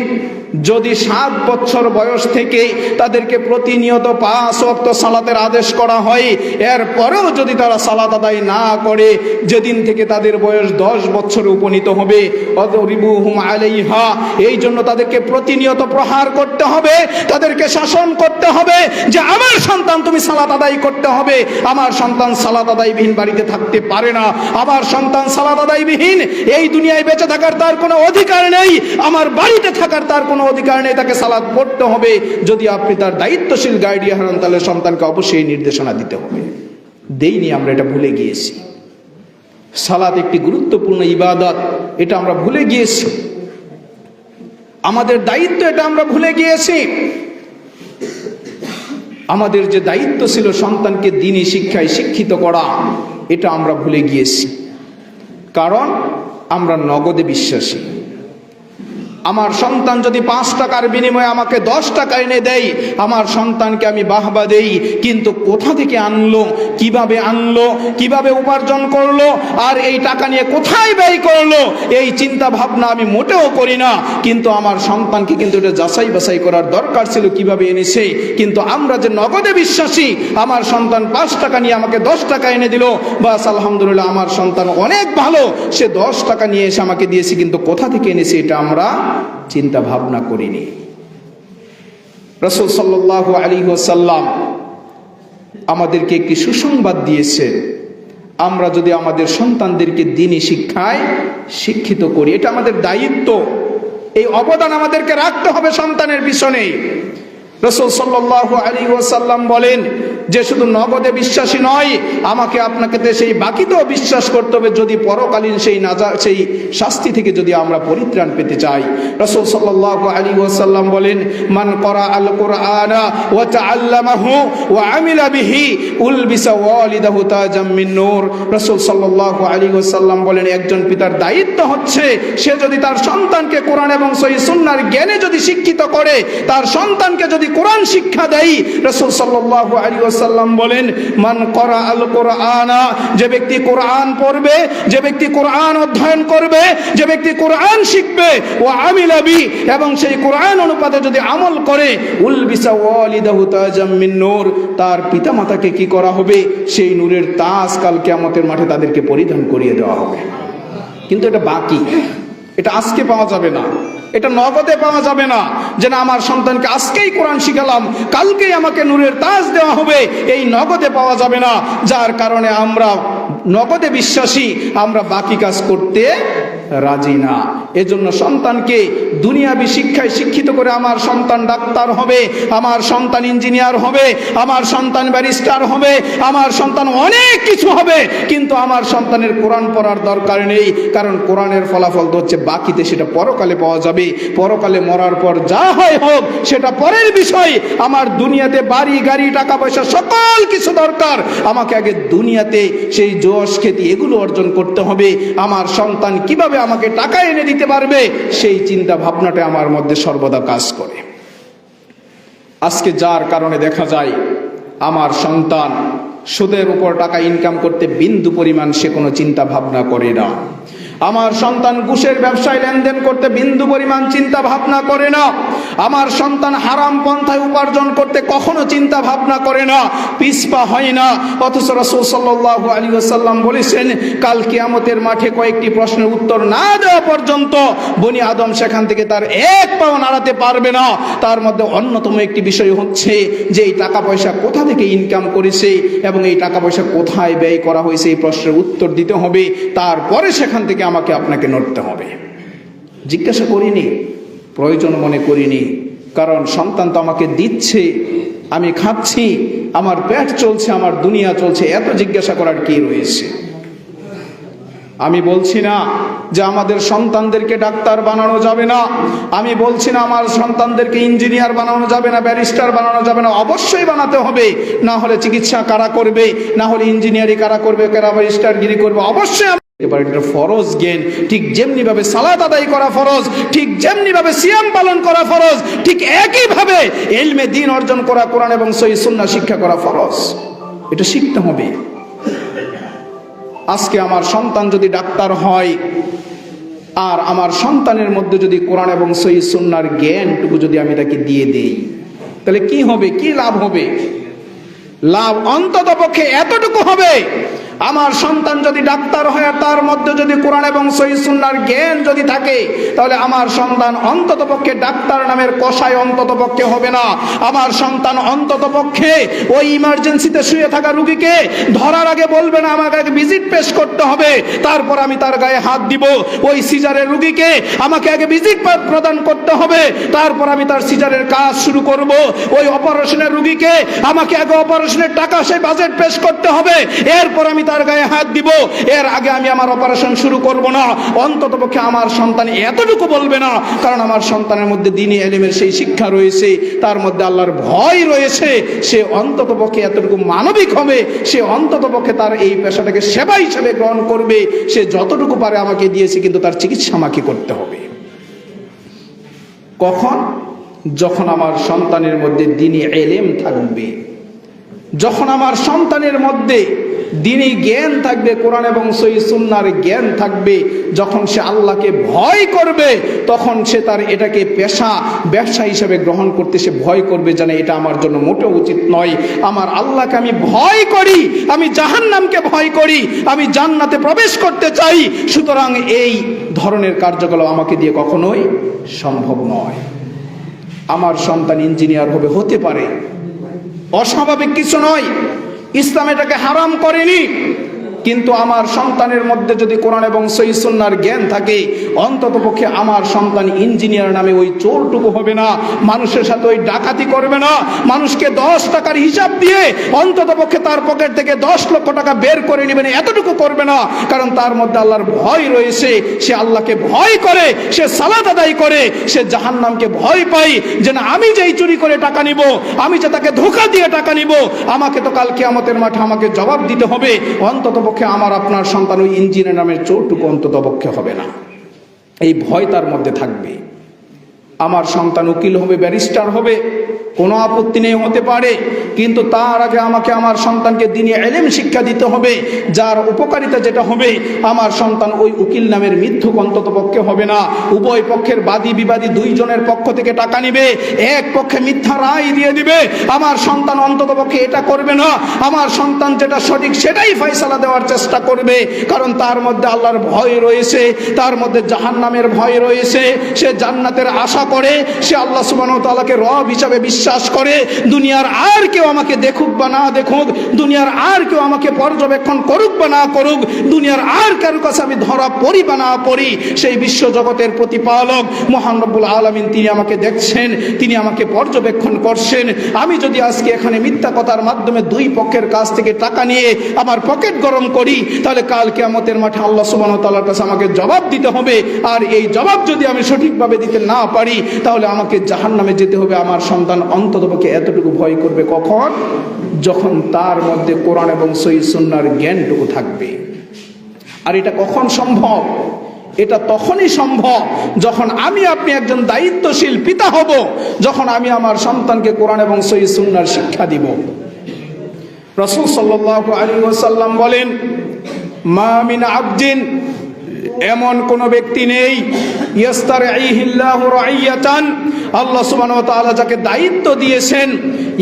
যদি 7 বছর বয়স থেকে তাদেরকে প্রতিনিয়ত 5 ওয়াক্ত সালাতের আদেশ করা হয়, এরপরেও যদি তারা সালাত আদায় না করে, যেদিন থেকে তাদের বয়স 10 বছরে উপনীত হবে, ওয়াদরিবুহুম আলাইহা, এই জন্য তাদেরকে প্রতিনিয়ত প্রহার করতে হবে, তাদেরকে শাসন করতে হবে যে আমার সন্তান তুমি সালাত আদায় করতে হবে। আমার সন্তান সালাত আদায়বিহীন বাড়িতে থাকতে পারে না, আমার সন্তান সালাত আদায়বিহীন এই দুনিয়ায় বেঁচে থাকার তার কোনো অধিকার নেই, আমার বাড়িতে থাকার তার কোনো অধিকার নেই, তাকে সালাত পড়তে হবে। যদি আপনি তার দায়িত্বশীল গাইডিয়ান হন, তাহলে সন্তানকে অবশ্যই নির্দেশনা দিতে হবে। দেইনি, আমরা এটা ভুলে গিয়েছি। সালাত একটি গুরুত্বপূর্ণ ইবাদত, এটা আমরা ভুলে গিয়েছি। আমাদের দায়িত্ব, এটা আমরা ভুলে গিয়েছি। আমাদের যে দায়িত্ব ছিল সন্তানকে দ্বীনি শিক্ষায় শিক্ষিত করা, এটা আমরা ভুলে গিয়েছি, কারণ আমরা নগদে বিশ্বাসী। আমার সন্তান যদি 5 টাকার বিনিময়ে আমাকে 10 টাকা এনে দেয়, আমার সন্তানকে আমি বাহবা দেই, কিন্তু কোথা থেকে আনলো, কিভাবে উপার্জন করলো, আর এই টাকা নিয়ে কোথায় ব্যয় করলো, এই চিন্তা ভাবনা আমি মোটেও করি না। কিন্তু আমার সন্তানকে কিন্তু এটা যাচাই বাছাই করার দরকার ছিল কিভাবে এনেছে। কিন্তু আমরা যে নগদে বিশ্বাসী, আমার সন্তান 5 টাকা নিয়ে আমাকে 10 টাকা এনে দিল, বাস আলহামদুলিল্লাহ আমার সন্তান অনেক ভালো, সে 10 টাকা নিয়ে এসে আমাকে দিয়েছে, কিন্তু কোথা থেকে এনেছে এটা আমরা চিন্তা ভাবনা করিনি। রাসূল সাল্লাল্লাহু আলাইহি ওয়াসাল্লাম আমাদেরকে একটি সুসংবাদ দিয়েছেন, আমরা যদি আমাদের সন্তানদেরকে দ্বীনি শিক্ষায় শিক্ষিত করি, এটা আমাদের দায়িত্ব, এই অবদান আমাদেরকে রাখতে হবে সন্তানের পিছনে। রাসূল সাল্লাল্লাহু আলাইহি ওয়াসাল্লাম বলেন যে শুধু নগদে বিশ্বাসী নয়, আমাকে আপনাকে সেই বাকিতেও বিশ্বাস করতে হবে, যদি পরকালীন সেই শাস্তি থেকে যদি আমরা পরিত্রাণ পেতে চাই। রাসূল সাল্লাল্লাহু আলাইহি ওয়াসাল্লাম বলেন, মান ক্বারা আল কুরআনা ওয়া তাআল্লামাহু ওয়া আমিলা বিহি উলবিসা ওয়ালিদাহু তাজাম মিন নূর। রাসূল সাল্লাল্লাহু আলাইহি ওয়াসাল্লাম বলেন, একজন পিতার দায়িত্ব হচ্ছে সে যদি তার সন্তানকে কোরআন এবং সহিহ সুন্নাহর জ্ঞানে যদি শিক্ষিত করে, তার সন্তানকে যদি কোরআন শিক্ষা দেয়। রাসূল সাল্লাল্লাহু আলাইহি ওয়াসাল্লাম বলেন, মান ক্বারা আল কুরআনা, যে ব্যক্তি কোরআন পড়বে, যে ব্যক্তি কোরআন অধ্যয়ন করবে, যে ব্যক্তি কোরআন শিখবে, ও আমিলা বি, এবং সেই কোরআন অনুপাতে যদি আমল করে, উলবিসা ওয়ালিদাহু তাজাম মিন নূর, তার পিতামাতাকে কি করা হবে, সেই নূরের তাজ কাল কিয়ামতের মাঠে তাদেরকে পরিধান করিয়ে দেওয়া হবে। কিন্তু এটা বাকি, এটা আজকে পাওয়া যাবে না, এটা নগদে পাওয়া যাবে না, যে না আমার সন্তানকে আজকেই কোরআন শিখালাম, কালকেই আমাকে নূরের তাজ দেওয়া হবে, এই নগদে পাওয়া যাবে না। যার কারণে আমরা নগদে বিশ্বাসী, আমরা বাকি কাজ করতে রাজি না। এজন্য সন্তানকে দুনিয়াবি শিক্ষায় শিক্ষিত করে আমার সন্তান ডাক্তার হবে, আমার সন্তান ইঞ্জিনিয়ার হবে, আমার সন্তান ব্যারিস্টার হবে, আমার সন্তান অনেক কিছু হবে, কিন্তু আমার সন্তানের কোরআন পড়ার দরকার নেই। কারণ কোরআনের ফলাফল তো হচ্ছে বাকিতে, সেটা পরকালে পাওয়া যাবে। পরকালে মরার পর যা হয় হোক সেটা পরের বিষয়। আমার দুনিয়াতে বাড়ি গাড়ি টাকা পয়সা সকল কিছু দরকার, আমাকে আগে দুনিয়াতে সেই যশ খ্যাতি এগুলো অর্জন করতে হবে। আমার সন্তান কিভাবে আমাকে টাকা এনে দিতে পারবে, সেই চিন্তা ভাবনাটা আমার মধ্যে সর্বদা কাজ করে। আজকে যার কারণে দেখা যায় আমার সন্তান সুদের উপর টাকা ইনকাম করতে বিন্দু পরিমাণ সে কোনো চিন্তা ভাবনা করে না। আমার সন্তান ঘুষের ব্যবসায় লেনদেন করতে বিন্দু পরিমাণ চিন্তা ভাবনা করে না। আমার সন্তান হারাম পন্থায় উপার্জন করতে কখনো চিন্তা ভাবনা করে না, পিছপা হয় না। অথচ রাসূল সাল্লাল্লাহু আলাইহি ওয়াসাল্লাম বলেছেন, কাল কিয়ামতের মাঠে কয়েকটি প্রশ্নের উত্তর না দেওয়া পর্যন্ত বনি আদম সেখান থেকে তার এক পাও নাড়াতে পারবে না। তার মধ্যে অন্যতম একটি বিষয় হচ্ছে যে এই টাকা পয়সা কোথা থেকে ইনকাম করেছে এবং এই টাকা পয়সা কোথায় ব্যয় করা হয়েছে, এই প্রশ্নের উত্তর দিতে হবে। তারপরে সেখান থেকে আমাকে আপনাকে নড়তে হবে। জিজ্ঞাসা করিনি, প্রয়োজন মনে করিনি, কারণ সন্তান তো আমাকে দিচ্ছে, আমি খাচ্ছি, আমার পেট চলছে, আমার দুনিয়া চলছে, এত জিজ্ঞাসা করার কি রয়েছে? আমি বলছি না যে আমাদের সন্তানদেরকে ডাক্তার বানানো যাবে না, আমি বলছি না আমার সন্তানদেরকে ইঞ্জিনিয়ার বানানো যাবে না, ব্যারিস্টার বানানো যাবে না, অবশ্যই বানাতে হবে। না হলে চিকিৎসা কারা করবে, না হলে ইঞ্জিনিয়ারিং কারা করবে, কারা ব্যারিস্টারগিরি করবে, অবশ্যই এবার এটা ফরজ জ্ঞান। ঠিক যেমনি ভাবে সালাত আদায় করা ফরজ, ঠিক যেমনি ভাবে সিয়াম পালন করা ফরজ, ঠিক একই ভাবে ইলমে দ্বীন অর্জন করা, কোরআন এবং সহিহ সুন্নাহ শিক্ষা করা ফরজ। এটা শিখতে হবে। আজকে আমার সন্তান যদি ডাক্তার হয় আর আমার সন্তানের মধ্যে যদি কোরআন এবং সহিহ সুন্নাহর জ্ঞানটুকু যদি আমি তাকে দিয়ে দেই, তাহলে কি হবে, কি লাভ হবে? লাভ অন্ততপক্ষে এতটুকু হবে, আমার সন্তান যদি ডাক্তার হয় আর তার মধ্যে যদি কোরআন এবং সহিহ সুন্নাহর জ্ঞান যদি থাকে, তাহলে আমার সন্তান অন্ততপক্ষে ডাক্তার নামের কসাই অন্ততপক্ষে হবে না। আমার সন্তান অন্ততপক্ষে ওই ইমার্জেন্সিতে শুয়ে থাকা রোগীকে ধরার আগে বলবে না আমাকে আগে ভিজিট পেশ করতে হবে, তারপর আমি তার গায়ে হাত দিব। ওই সিজারের রোগীকে আমাকে আগে ভিজিট প্রদান করতে হবে, তারপর আমি তার সিজারের কাজ শুরু করব। ওই অপারেশনের রোগীকে আমাকে আগে অপারেশনের টাকা সেই বাজেট পেশ করতে হবে, এরপর আমি তার গায়ে হাত দিব। এর আগে আমি আমার অপারেশন শুরু করব না। অন্ততপক্ষে আমার সন্তান এতটুকু বলবে না, কারণ আমার সন্তানের মধ্যে দ্বীনি ইলমের সেই শিক্ষা রয়েছে, তার মধ্যে আল্লাহর ভয় রয়েছে। সে অন্ততপক্ষে এতটুকু মানবিক হবে, সে অন্ততপক্ষে তার এই পেশাটাকে সেবা হিসেবে গ্রহণ করবে। সে যতটুকু পারে আমাকে দিয়েছে, কিন্তু তার চিকিৎসা আমাকে করতে হবে। কখন? যখন আমার সন্তানের মধ্যে দ্বীনি ইলম থাকবে, যখন আমার সন্তানের মধ্যে দ্বীনি জ্ঞান থাকবে, কোরআন এবং সহিহ সুন্নাহর জ্ঞান থাকবে, যখন সে আল্লাহকে ভয় করবে, তখন সে তার এটাকে ব্যবসা হিসেবে গ্রহণ করতে সে ভয় করবে, জানে এটা আমার জন্য মোটেও উচিত নয়। আমার আল্লাহকে আমি ভয় করি, আমি জাহান্নামকে ভয় করি, আমি জান্নাতে প্রবেশ করতে চাই, সুতরাং এই ধরনের কার্যকলাপ আমাকে দিয়ে কখনোই সম্ভব নয়। আমার সন্তান ইঞ্জিনিয়ার হতে পারে, অস্বাভাবিক কিছু নয়, ইসলাম এটাকে হারাম করেনি, কিন্তু আমার সন্তানের মধ্যে যদি কোরআন এবং সহিহ সুন্নাহর জ্ঞান থাকে, অন্ততপক্ষে আমার সন্তান ইঞ্জিনিয়ার নামে ওই চোরটুকু হবে না, মানুষের সাথে ওই ডাকাতি করবে না, মানুষকে 10 টাকার হিসাব দিয়ে অন্ততপক্ষে তার পকেট থেকে 10 লক্ষ টাকা বের করে নেবে না, এতটুকু করবে না, কারণ তার মধ্যে আল্লাহর ভয় রয়েছে, সে আল্লাহকে ভয় করে, সে সালাত আদায় করে, সে জাহান্নামকে ভয় পায়, যে না আমি যেই চুরি করে টাকা নিব, আমি যে তাকে ধোঁকা দিয়ে টাকা নিব, আমাকে তো কাল কিয়ামতের মাঠে আমাকে জবাব দিতে হবে। অন্ততপক্ষে আমার আপনার সন্তান ওই ইঞ্জিনিয়ার নামের চোরটুকু অন্ততপক্ষে হবে না, এই ভয় তার মধ্যে থাকবে। আমার সন্তান উকিল হবে, ব্যারিস্টার হবে, কোনো আপত্তি নেই, হতে পারে, কিন্তু তার আগে আমাকে আমার সন্তানকে দ্বীনি ইলম শিক্ষা দিতে হবে, যার উপকারিতা যেটা হবে, আমার সন্তান ওই উকিল নামের মিথ্যুক অন্ততপক্ষে হবে না। উভয় পক্ষের বাদী বিবাদী দুইজনের পক্ষ থেকে টাকা নিবে, এক পক্ষে মিথ্যা রায় দিয়ে দিবে, আমার সন্তান অন্ততপক্ষে এটা করবে না। আমার সন্তান যেটা সঠিক সেটাই ফয়সালা দেওয়ার চেষ্টা করবে, কারণ তার মধ্যে আল্লাহর ভয় রয়েছে, তার মধ্যে জাহান্নামের ভয় রয়েছে, সে জান্নাতের আশা করে, সে আল্লাহ সুবহানাহু ওয়া তাআলাকে রব হিসাবে বিশ্বাস করে। দুনিয়ার আর কেউ আমাকে দেখুক বা না দেখুক, দুনিয়ার আর কেউ আমাকে পর্যবেক্ষণ করুক বা না করুক, দুনিয়ার আর কারো কাছে আমি ধরা পড়ি বা না পড়ি, সেই বিশ্ব জগতের প্রতিপালক মহান রব্বুল আলামিন তিনি আমাকে দেখছেন, তিনি আমাকে পর্যবেক্ষণ করছেন। আমি যদি আজকে এখানে মিথ্যা কথার মাধ্যমে দুই পক্ষের কাছ থেকে টাকা নিয়ে আমার পকেট গরম করি, তাহলে কাল কিয়ামতের মাঠে আল্লাহ সুবহানাহু ওয়া তাআলার কাছে আমাকে জবাব দিতে হবে। আর এই জবাব যদি আমি সঠিকভাবে দিতে না পারি, তাহলে আমাকে জাহান্নামে যেতে হবে। আমার সন্তান অন্ততপক্ষে এতটুকু ভয় করবে কখন? যখন তার মধ্যে কোরআন এবং সহিহ সুন্নাহর জ্ঞানটুকু থাকবে। আর এটা কখন সম্ভব? এটা তখনই সম্ভব যখন আমি আপনি একজন দায়িত্বশীল পিতা হব, যখন আমি আমার সন্তানকে কোরআন এবং সহিহ সুন্নাহর শিক্ষা দিব। রাসূল সাল্লাল্লাহু আলাইহি ওয়াসাল্লাম বলেন, মা মিন আবদিন, এমন কোন ব্যক্তি নেই, ইয়াস্তারঈহিল্লাহু রাইয়াতান, আল্লাহ সুবহানাহু ওয়া তাআলা যাকে দায়িত্ব দিয়েছেন,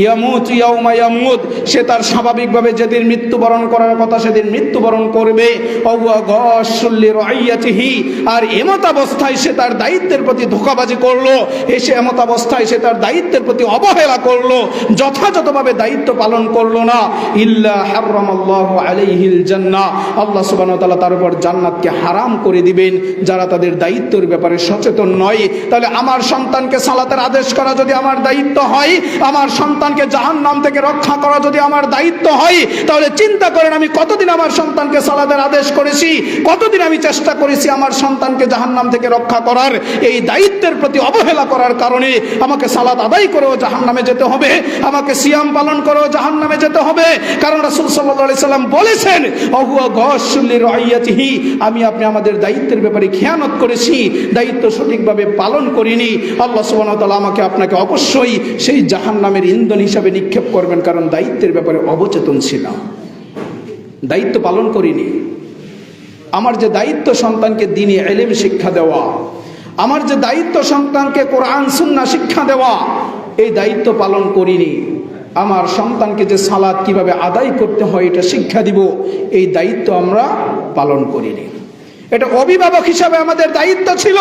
ইয়ামুত ইয়াউমা ইয়ামুত, সে তার স্বাভাবিকভাবে যেদিন মৃত্যুবরণ করার কথা সেদিন মৃত্যুবরণ করবে, ওয়া গাশুল লিরাইয়াতিহি, আর এমত অবস্থায় সে তার দায়িত্বের প্রতি ধোঁকাবাজি করলো, এসে এমত অবস্থায় সে তার দায়িত্বের প্রতি অবহেলা করলো, যথাযথভাবে দায়িত্ব পালন করলো না, ইল্লা হারামাল্লাহু আলাইহিল জান্নাহ, আল্লাহ সুবহানাহু ওয়া তাআলা তার উপর জান্নাতকে হারাম করে দিবেন। যারা তাদের দায়িত্বের ব্যাপারে সচেতন নয়, তাহলে আমার সন্তানকে সালাতের আদেশ করা যদি আমার দায়িত্ব হয়, আমার সন্তানকে জাহান্নাম থেকে রক্ষা করা যদি আমার দায়িত্ব হয়, তাহলে চিন্তা করেন আমি কতদিন আমার সন্তানকে সালাতের আদেশ করেছি, কতদিন আমি চেষ্টা করেছি আমার সন্তানকে জাহান্নাম থেকে রক্ষা করার। এই দায়িত্বের প্রতি অবহেলা করার কারণে আমাকে সালাত আদায় করেও জাহান্নামে যেতে হবে, আমাকে সিয়াম পালন করেও জাহান্নামে যেতে হবে। কারণ রাসূল সাল্লাল্লাহু আলাইহি সাল্লাম বলেছেন, ওয়া গাশুল লিরাইয়াতিহি, আমি আপনি আমাদের দায়িত্বের ব্যাপারে খেয়ানত করেছি, দায়িত্ব সঠিকভাবে পালন করিনি, আল্লাহ সুবহানাহু ওয়া তাআলা আমাকে আপনাকে অবশ্যই সেই জাহান্নামের ইন্ধন হিসাবে নিক্ষেপ করবেন, কারণ দায়িত্বের ব্যাপারে অবচেতন ছিলাম, দায়িত্ব পালন করিনি। আমার যে দায়িত্ব সন্তানকে দ্বীনি ইলম শিক্ষা দেওয়া, আমার যে দায়িত্ব সন্তানকে কোরআন সুন্নাহ শিক্ষা দেওয়া, এই দায়িত্ব পালন করিনি। আমার সন্তানকে যে সালাত কিভাবে আদায় করতে হয় এটা শিক্ষা দিব, এই দায়িত্ব আমরা পালন করিনি। এটা অভিভাবক হিসাবে আমাদের দায়িত্ব ছিল।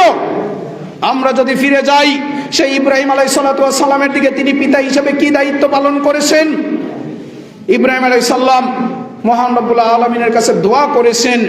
আমরা যদি ফিরে যাই সেই ইব্রাহিম আলাইহিস সালাতু ওয়াস সালামের দিকে, তিনি পিতা হিসেবে কি দায়িত্ব পালন করেছেন? ইব্রাহিম আলাইহিস সালাম মহান রব্বুল আলামিনের কাছে দোয়া করেছেন,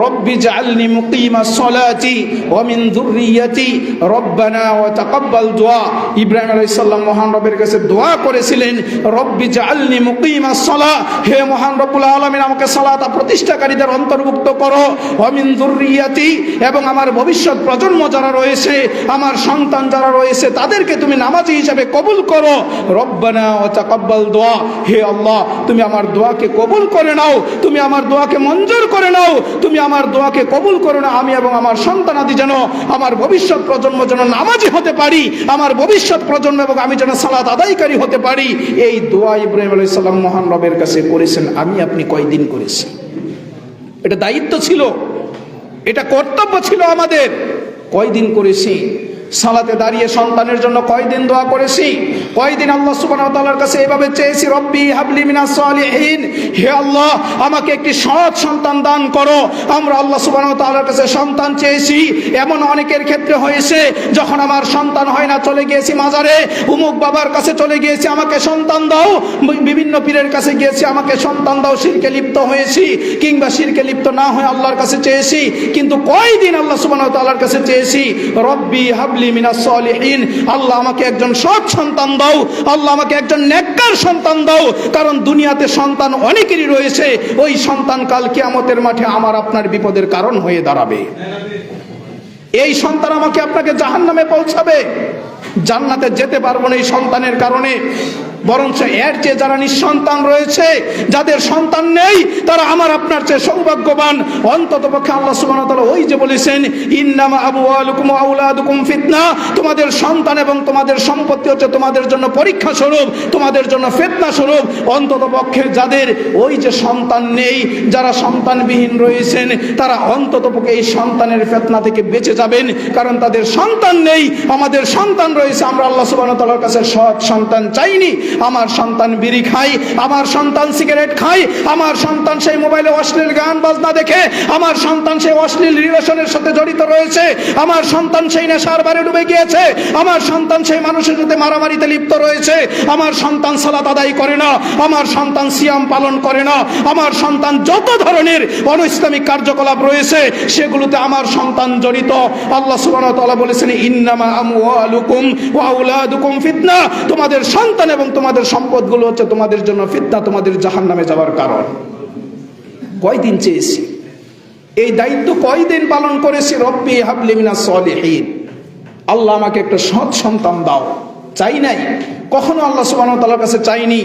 রব্বি জাআলনি মুকিমাস সালাতি ওয়া মিন যুররিয়াতি রব্বানা ওয়া তাকাব্বাল দুআ। ইব্রাহিম আলাইহিস সালাম মহান রবের কাছে দোয়া করেছিলেন, রব্বি জাআলনি মুকিমাস সালাহ, হে মহান রব্বুল আলামিন আমাকে সালাত প্রতিষ্ঠাকারীদের অন্তর্ভুক্ত করো, ওয়া মিন যুররিয়াতি, এবং আমার ভবিষ্যৎ প্রজন্ম যারা রয়েছে, আমার সন্তান যারা রয়েছে, তাদেরকে তুমি নামাজি হিসাবে কবুল করো, রব্বানা ওয়া তাকাব্বাল দুআ, হে আল্লাহ তুমি আমার দোয়াকে কবুল করে নাও, তুমি আমার দোয়াকে মঞ্জুর করে নাও, তুমি আমার দোয়াকে কবুল করো না। আমি এবং আমার সন্তানাদি যেন, আমার ভবিষ্যৎ প্রজন্ম যেন নামাজি হতে পারি, আমার ভবিষ্যৎ প্রজন্ম এবং আমি যেন সালাত আদায়কারী হতে পারি। এই দোয়া ইব্রাহিম আলাইহিস সালাম মহান রবের কাছে করেছেন। আমি আপনি কয়দিন করেছি? এটা দায়িত্ব ছিল, এটা কর্তব্য ছিল আমাদের। কয়দিন করেছি? সালাতে দাঁড়িয়ে সন্তানের জন্য কয়দিন দোয়া করেছি? কয়দিন আল্লাহ সুবহানাহু ওয়া তাআলার কাছে এভাবে চেয়েছি, রব্বি হাবলি মিনাস সালিহিন, হে আল্লাহ আমাকে একটি সৎ সন্তান দান করো। আমরা আল্লাহ সুবহানাহু ওয়া তাআলার কাছে সন্তান চেয়েছি। এমন অনেকের ক্ষেত্রে হয়েছে, যখন আমার সন্তান হয় না চলে গিয়েছি মাজারে, উমুক বাবার কাছে চলে গিয়েছি, আমাকে সন্তান দাও, বিভিন্ন পীরের কাছে গিয়েছি, আমাকে সন্তান দাও, শিরকে লিপ্ত হয়েছি, কিংবা শিরকে লিপ্ত না হয়ে আল্লাহর কাছে চেয়েছি। কিন্তু কয়দিন আল্লাহ সুবহানাহু ওয়া তাআলার কাছে চেয়েছি, রব্বি হাবলি মিনাস সালিহিন, আল্লাহ আমাকে একজন সৎ সন্তান দাও, আল্লাহ আমাকে একজন নেককার সন্তান দাও। কারণ দুনিয়াতে সন্তান অনেকেরই রয়েছে, ওই সন্তান কাল কিয়ামতের মাঠে আমার আপনার বিপদের কারণ হয়ে দাঁড়াবে। এই সন্তান আমাকে আপনাকে জাহান্নামে পৌঁছাবে, জান্নাতে যেতে পারবো না এই সন্তানের কারণে। বরঞ্চ এর চেয়ে যারা নিঃসন্তান রয়েছে, যাদের সন্তান নেই, তারা আমার আপনার চেয়ে সৌভাগ্যবান। অন্ততপক্ষে আল্লাহ সুবহানাহু ওয়া তাআলা ওই যে বলেছেন, ইন্নামা আমওয়ালুকুম ওয়া আওলাদুকুম ফিতনা, তোমাদের সন্তান এবং তোমাদের সম্পত্তি হচ্ছে তোমাদের জন্য পরীক্ষা স্বরূপ, তোমাদের জন্য ফিতনা স্বরূপ। অন্ততপক্ষে যাদের ওই যে সন্তান নেই, যারা সন্তানবিহীন রয়েছেন, তারা অন্ততপক্ষে এই সন্তানের ফিতনা থেকে বেঁচে যাবেন। কারণ তাদের সন্তান নেই, আমাদের সন্তান রয়েছে। আমরা আল্লাহ সুবহানাহু ওয়া তাআলার কাছে সৎ সন্তান চাইনি। আমার সন্তান বিড়ি খায়, আমার সন্তান সিগারেট খায়, আমার সন্তান সেই মোবাইলে অশ্লীল গান বাজনা দেখে, আমার সন্তান সেই অশ্লীল রিলেশনের সাথে জড়িত রয়েছে, আমার সন্তান সেই নেশার বারে ডুবে গিয়েছে, আমার সন্তান সেই মানুষের সাথে মারামারিতে লিপ্ত রয়েছে, আমার সন্তান সালাত আদায় করে না, আমার সন্তান সিয়াম পালন করে না, আমার সন্তান যত ধরনের অনৈসলামিক কার্যকলাপ রয়েছে সেগুলোতে আমার সন্তান জড়িত। আল্লাহ সুবহানাহু ওয়া তাআলা বলেছেন, ইন্নামা আমওয়ালুকুম ওয়া আওলাদুকুম ফিতনা, তোমাদের সন্তান এবং তোমাদের সম্পদগুলো হচ্ছে তোমাদের জন্য ফিতনা, তোমাদের জাহান্নামে যাওয়ার কারণ। কয়দিন চেয়েছি? এই দায়িত্ব কয়দিন পালন করেছি? রব্বি হাবলি মিনাস সালিহিন, আল্লাহ আমাকে একটা সৎ সন্তান দাও। চাই নাই কখনো, আল্লাহ সুবহানাহু ওয়া তাআলার কাছে চাইনি,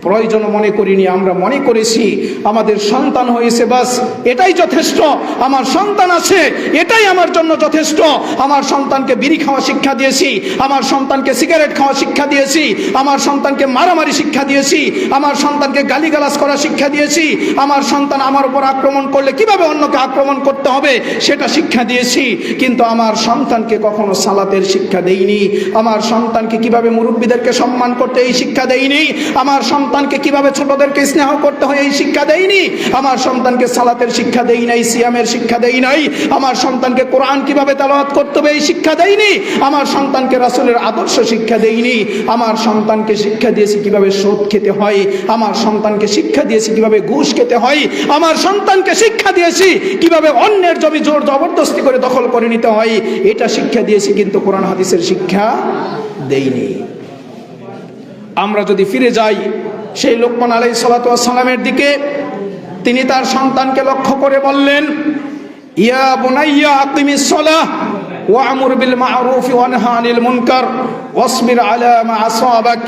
প্রয়োজন মনে করিনি। আমরা মনে করেছি আমাদের সন্তান হয়েছে, বাস এটাই যথেষ্ট, আমার সন্তান আছে এটাই আমার জন্য যথেষ্ট। আমার সন্তানকে বিড়ি খাওয়া শিক্ষা দিয়েছি, আমার সন্তানকে সিগারেট খাওয়া শিক্ষা দিয়েছি, আমার সন্তানকে মারামারি শিক্ষা দিয়েছি, আমার সন্তানকে গালিগালাজ করা শিক্ষা দিয়েছি, আমার সন্তান আমার উপর আক্রমণ করলে কিভাবে অন্যকে আক্রমণ করতে হবে সেটা শিক্ষা দিয়েছি। কিন্তু আমার সন্তানকে কখনো সালাতের শিক্ষা দেইনি, আমার সন্তানকে কিভাবে মুরব্বীদেরকে সম্মান করতে এই শিক্ষা দেইনি, আমার সন্তানকে কিভাবে ছোটদেরকে স্নেহ করতে হয় এই শিক্ষা দেইনি, আমার সন্তানকে সালাতের শিক্ষা দেই নাই, সিয়ামের শিক্ষা দেই নাই, আমার সন্তানকে কোরআন কিভাবে তেলাওয়াত করতে হবে এই শিক্ষা দেইনি, আমার সন্তানকে রাসূলের আদর্শ শিক্ষা দেইনি, আমার সন্তানকে শিক্ষা দিয়েছি কিভাবে সুদ খেতে হয়, আমার সন্তানকে শিক্ষা দিয়েছি কিভাবে ঘুষ খেতে হয়, আমার সন্তানকে শিক্ষা দিয়েছি কিভাবে অন্যের জমি জোর জবরদস্তি করে দখল করে নিতে হয়, এটা শিক্ষা দিয়েছি। কিন্তু কোরআন হাদিসের শিক্ষা দেইনি। আমরা যদি ফিরে যাই সেই লোকমান আলাইহিস সালাতু ওয়াস সালামের দিকে, তিনি তার সন্তানকে লক্ষ্য করে বললেন, ইয়া বুনাইয়া আকিমিস সালাহ ওয়া'মুর বিল মা'রুফি ওয়ানহা আনিল মুনকার ওয়াসবির আলা মা আসাবাক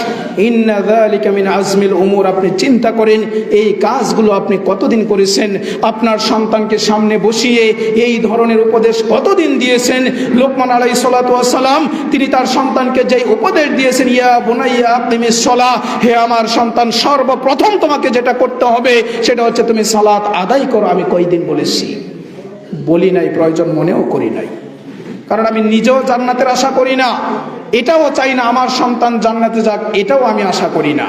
ইন্না যালিকা মিন আজমিল উমুর। আপনি চিন্তা করেন এই কাজগুলো আপনি কতদিন করেছেন, আপনার সন্তানকে সামনে বসিয়ে এই ধরনের উপদেশ কতদিন দিয়েছেন। লোকমান আলাইহিস সালাতু ওয়াস সালাম তিনি তার সন্তানকে যেই উপদেশ দিয়েছেন, ইয়া বুনাইয়া আকিমিস সালাহ, হে আমার সন্তান সর্বপ্রথম তোমাকে যেটা করতে হবে সেটা হচ্ছে তুমি সালাত আদায় করো। আমি কয়দিন বলেছি? বলি নাই, প্রয়োজন মনেও করি নাই, কারণ আমি নিজেও জান্নাতের আশা করি না, এটাও চাই না আমার সন্তান জান্নাতে যাক, এটাও আমি আশা করি না,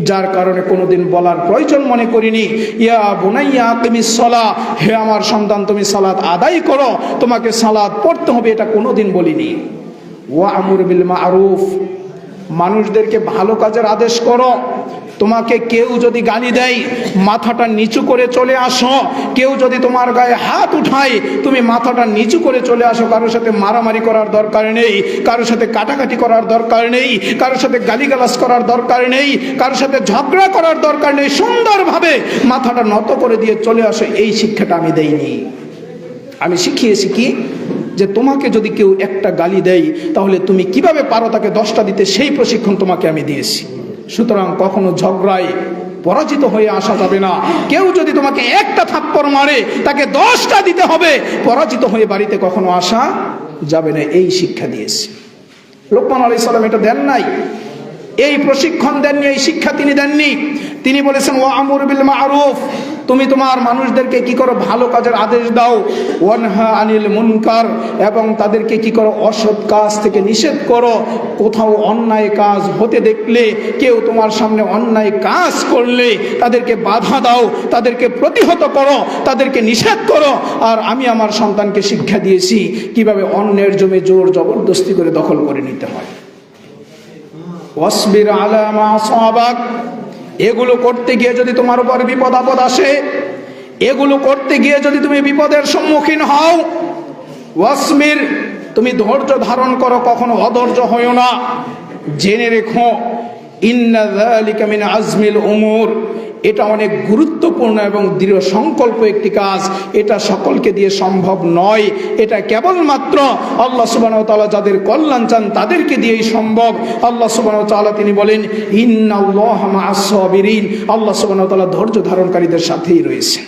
যার কারণে কোনোদিন বলার প্রয়োজন মনে করিনি। ইয়া বুনাইয়া আকিমিস সালাহ, হে আমার সন্তান তুমি সালাত আদায় করো, তোমাকে সালাত পড়তে হবে, এটা কোনোদিন বলিনি। ওয়া'মুর বিল মা'রুফ, মানুষদেরকে ভালো কাজের আদেশ করো। তোমাকে কেউ যদি গালি দেয় মাথাটা নিচু করে চলে আসো, কেউ যদি তোমার গায়ে হাত উঠায় তুমি মাথাটা নিচু করে চলে আসো। কারোর সাথে মারামারি করার দরকার নেই, কারোর সাথে কাটাকাটি করার দরকার নেই, কারোর সাথে গালিগালাজ করার দরকার নেই, কারোর সাথে ঝগড়া করার দরকার নেই, সুন্দরভাবে মাথাটা নত করে দিয়ে চলে আসো। এই শিক্ষাটা আমি দেইনি। আমি শিখিয়েছি কি, যে তোমাকে যদি কেউ একটা গালি দেয় তাহলে তুমি কিভাবে পারো তাকে 10টা দিতে, সেই প্রশিক্ষণ তোমাকে আমি দিয়েছি। সুতরাং কখনো ঝগড়ায় পরাজিত হয়ে আসা যাবে না। কেউ যদি তোমাকে একটা থাপ্পড় মারে তাকে 10টা দিতে হবে, পরাজিত হয়ে বাড়িতে কখনো আসা যাবে না। এই শিক্ষা দিয়েছি। লোকমান আলাইহিস সালাম এটা দেন নাই, এই প্রশিক্ষণ দেননি, এই শিক্ষা তিনি দেননি। তিনি বলেছেন ওয়া'মুর বিল মা'রুফ, তুমি তোমার মানুষদেরকে কি করো, ভালো কাজের আদেশ দাও। ওয়ানহা আনিল মুনকার, এবং তাদেরকে কি করো, অসৎ কাজ থেকে নিষেধ করো। কোথাও অন্যায় কাজ হতে দেখলে, কেউ তোমার সামনে অন্যায় কাজ করলে তাদেরকে বাধা দাও, তাদেরকে প্রতিহত করো, তাদেরকে নিষেধ করো। আর আমি আমার সন্তানকে শিক্ষা দিয়েছি কিভাবে অন্যের জমি জোর জবরদস্তি করে দখল করে নিতে হয়। ওয়াসবির আলা মা আসাবাক, এগুলো করতে গিয়ে যদি তোমার উপর বিপদ আপদ আসে, এগুলো করতে গিয়ে যদি তুমি বিপদের সম্মুখীন হও, ওয়াসবির, তুমি ধৈর্য ধারণ করো, কখনো অধৈর্য হইও না। জেনে রেখো ইন্না যালিকা মিন আজমিল উমুর, এটা অনেক গুরুত্বপূর্ণ এবং দৃঢ় সংকল্প একটি কাজ। এটা সকলকে দিয়ে সম্ভব নয়, এটা কেবলমাত্র আল্লাহ সুবহানাহু ওয়া তাআলা যাদের কল্যাণ চান তাদেরকে দিয়েই সম্ভব। আল্লাহ সুবহানাহু ওয়া তাআলা তিনি বলেন ইন্নাল্লাহা মা'আস সাবিরিন, আল্লাহ সুবহানাহু ওয়া তাআলা ধৈর্য ধারণকারীদের সাথেই রয়েছেন।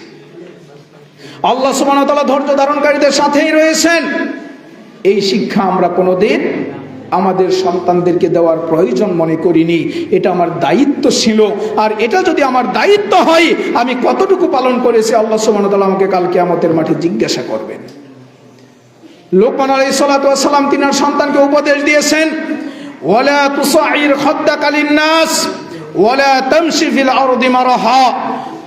আল্লাহ সুবহানাহু ওয়া তাআলা ধৈর্য ধারণকারীদের সাথেই রয়েছেন। এই শিক্ষা আমরা কোনোদিন আমাদের সন্তানদেরকে দেওয়ার প্রয়োজন মনে করিনি। এটা আমার দায়িত্ব ছিল, আর এটা যদি আমার দায়িত্ব হয় আমি কতটুকু পালন করেছি আল্লাহ সুবহানাহু ওয়া তাআলা আমাকে কাল কিয়ামতের মাঠে জিজ্ঞাসা করবেন। লোকমান আলাইহিস সালাতু ওয়াস সালাম তিনার সন্তানকে উপদেশ দিয়েছেন ওয়ালা তুসাইর খাদ্দাকা লিন-নাস ওয়ালা তামশি ফিল আরদি মারহা,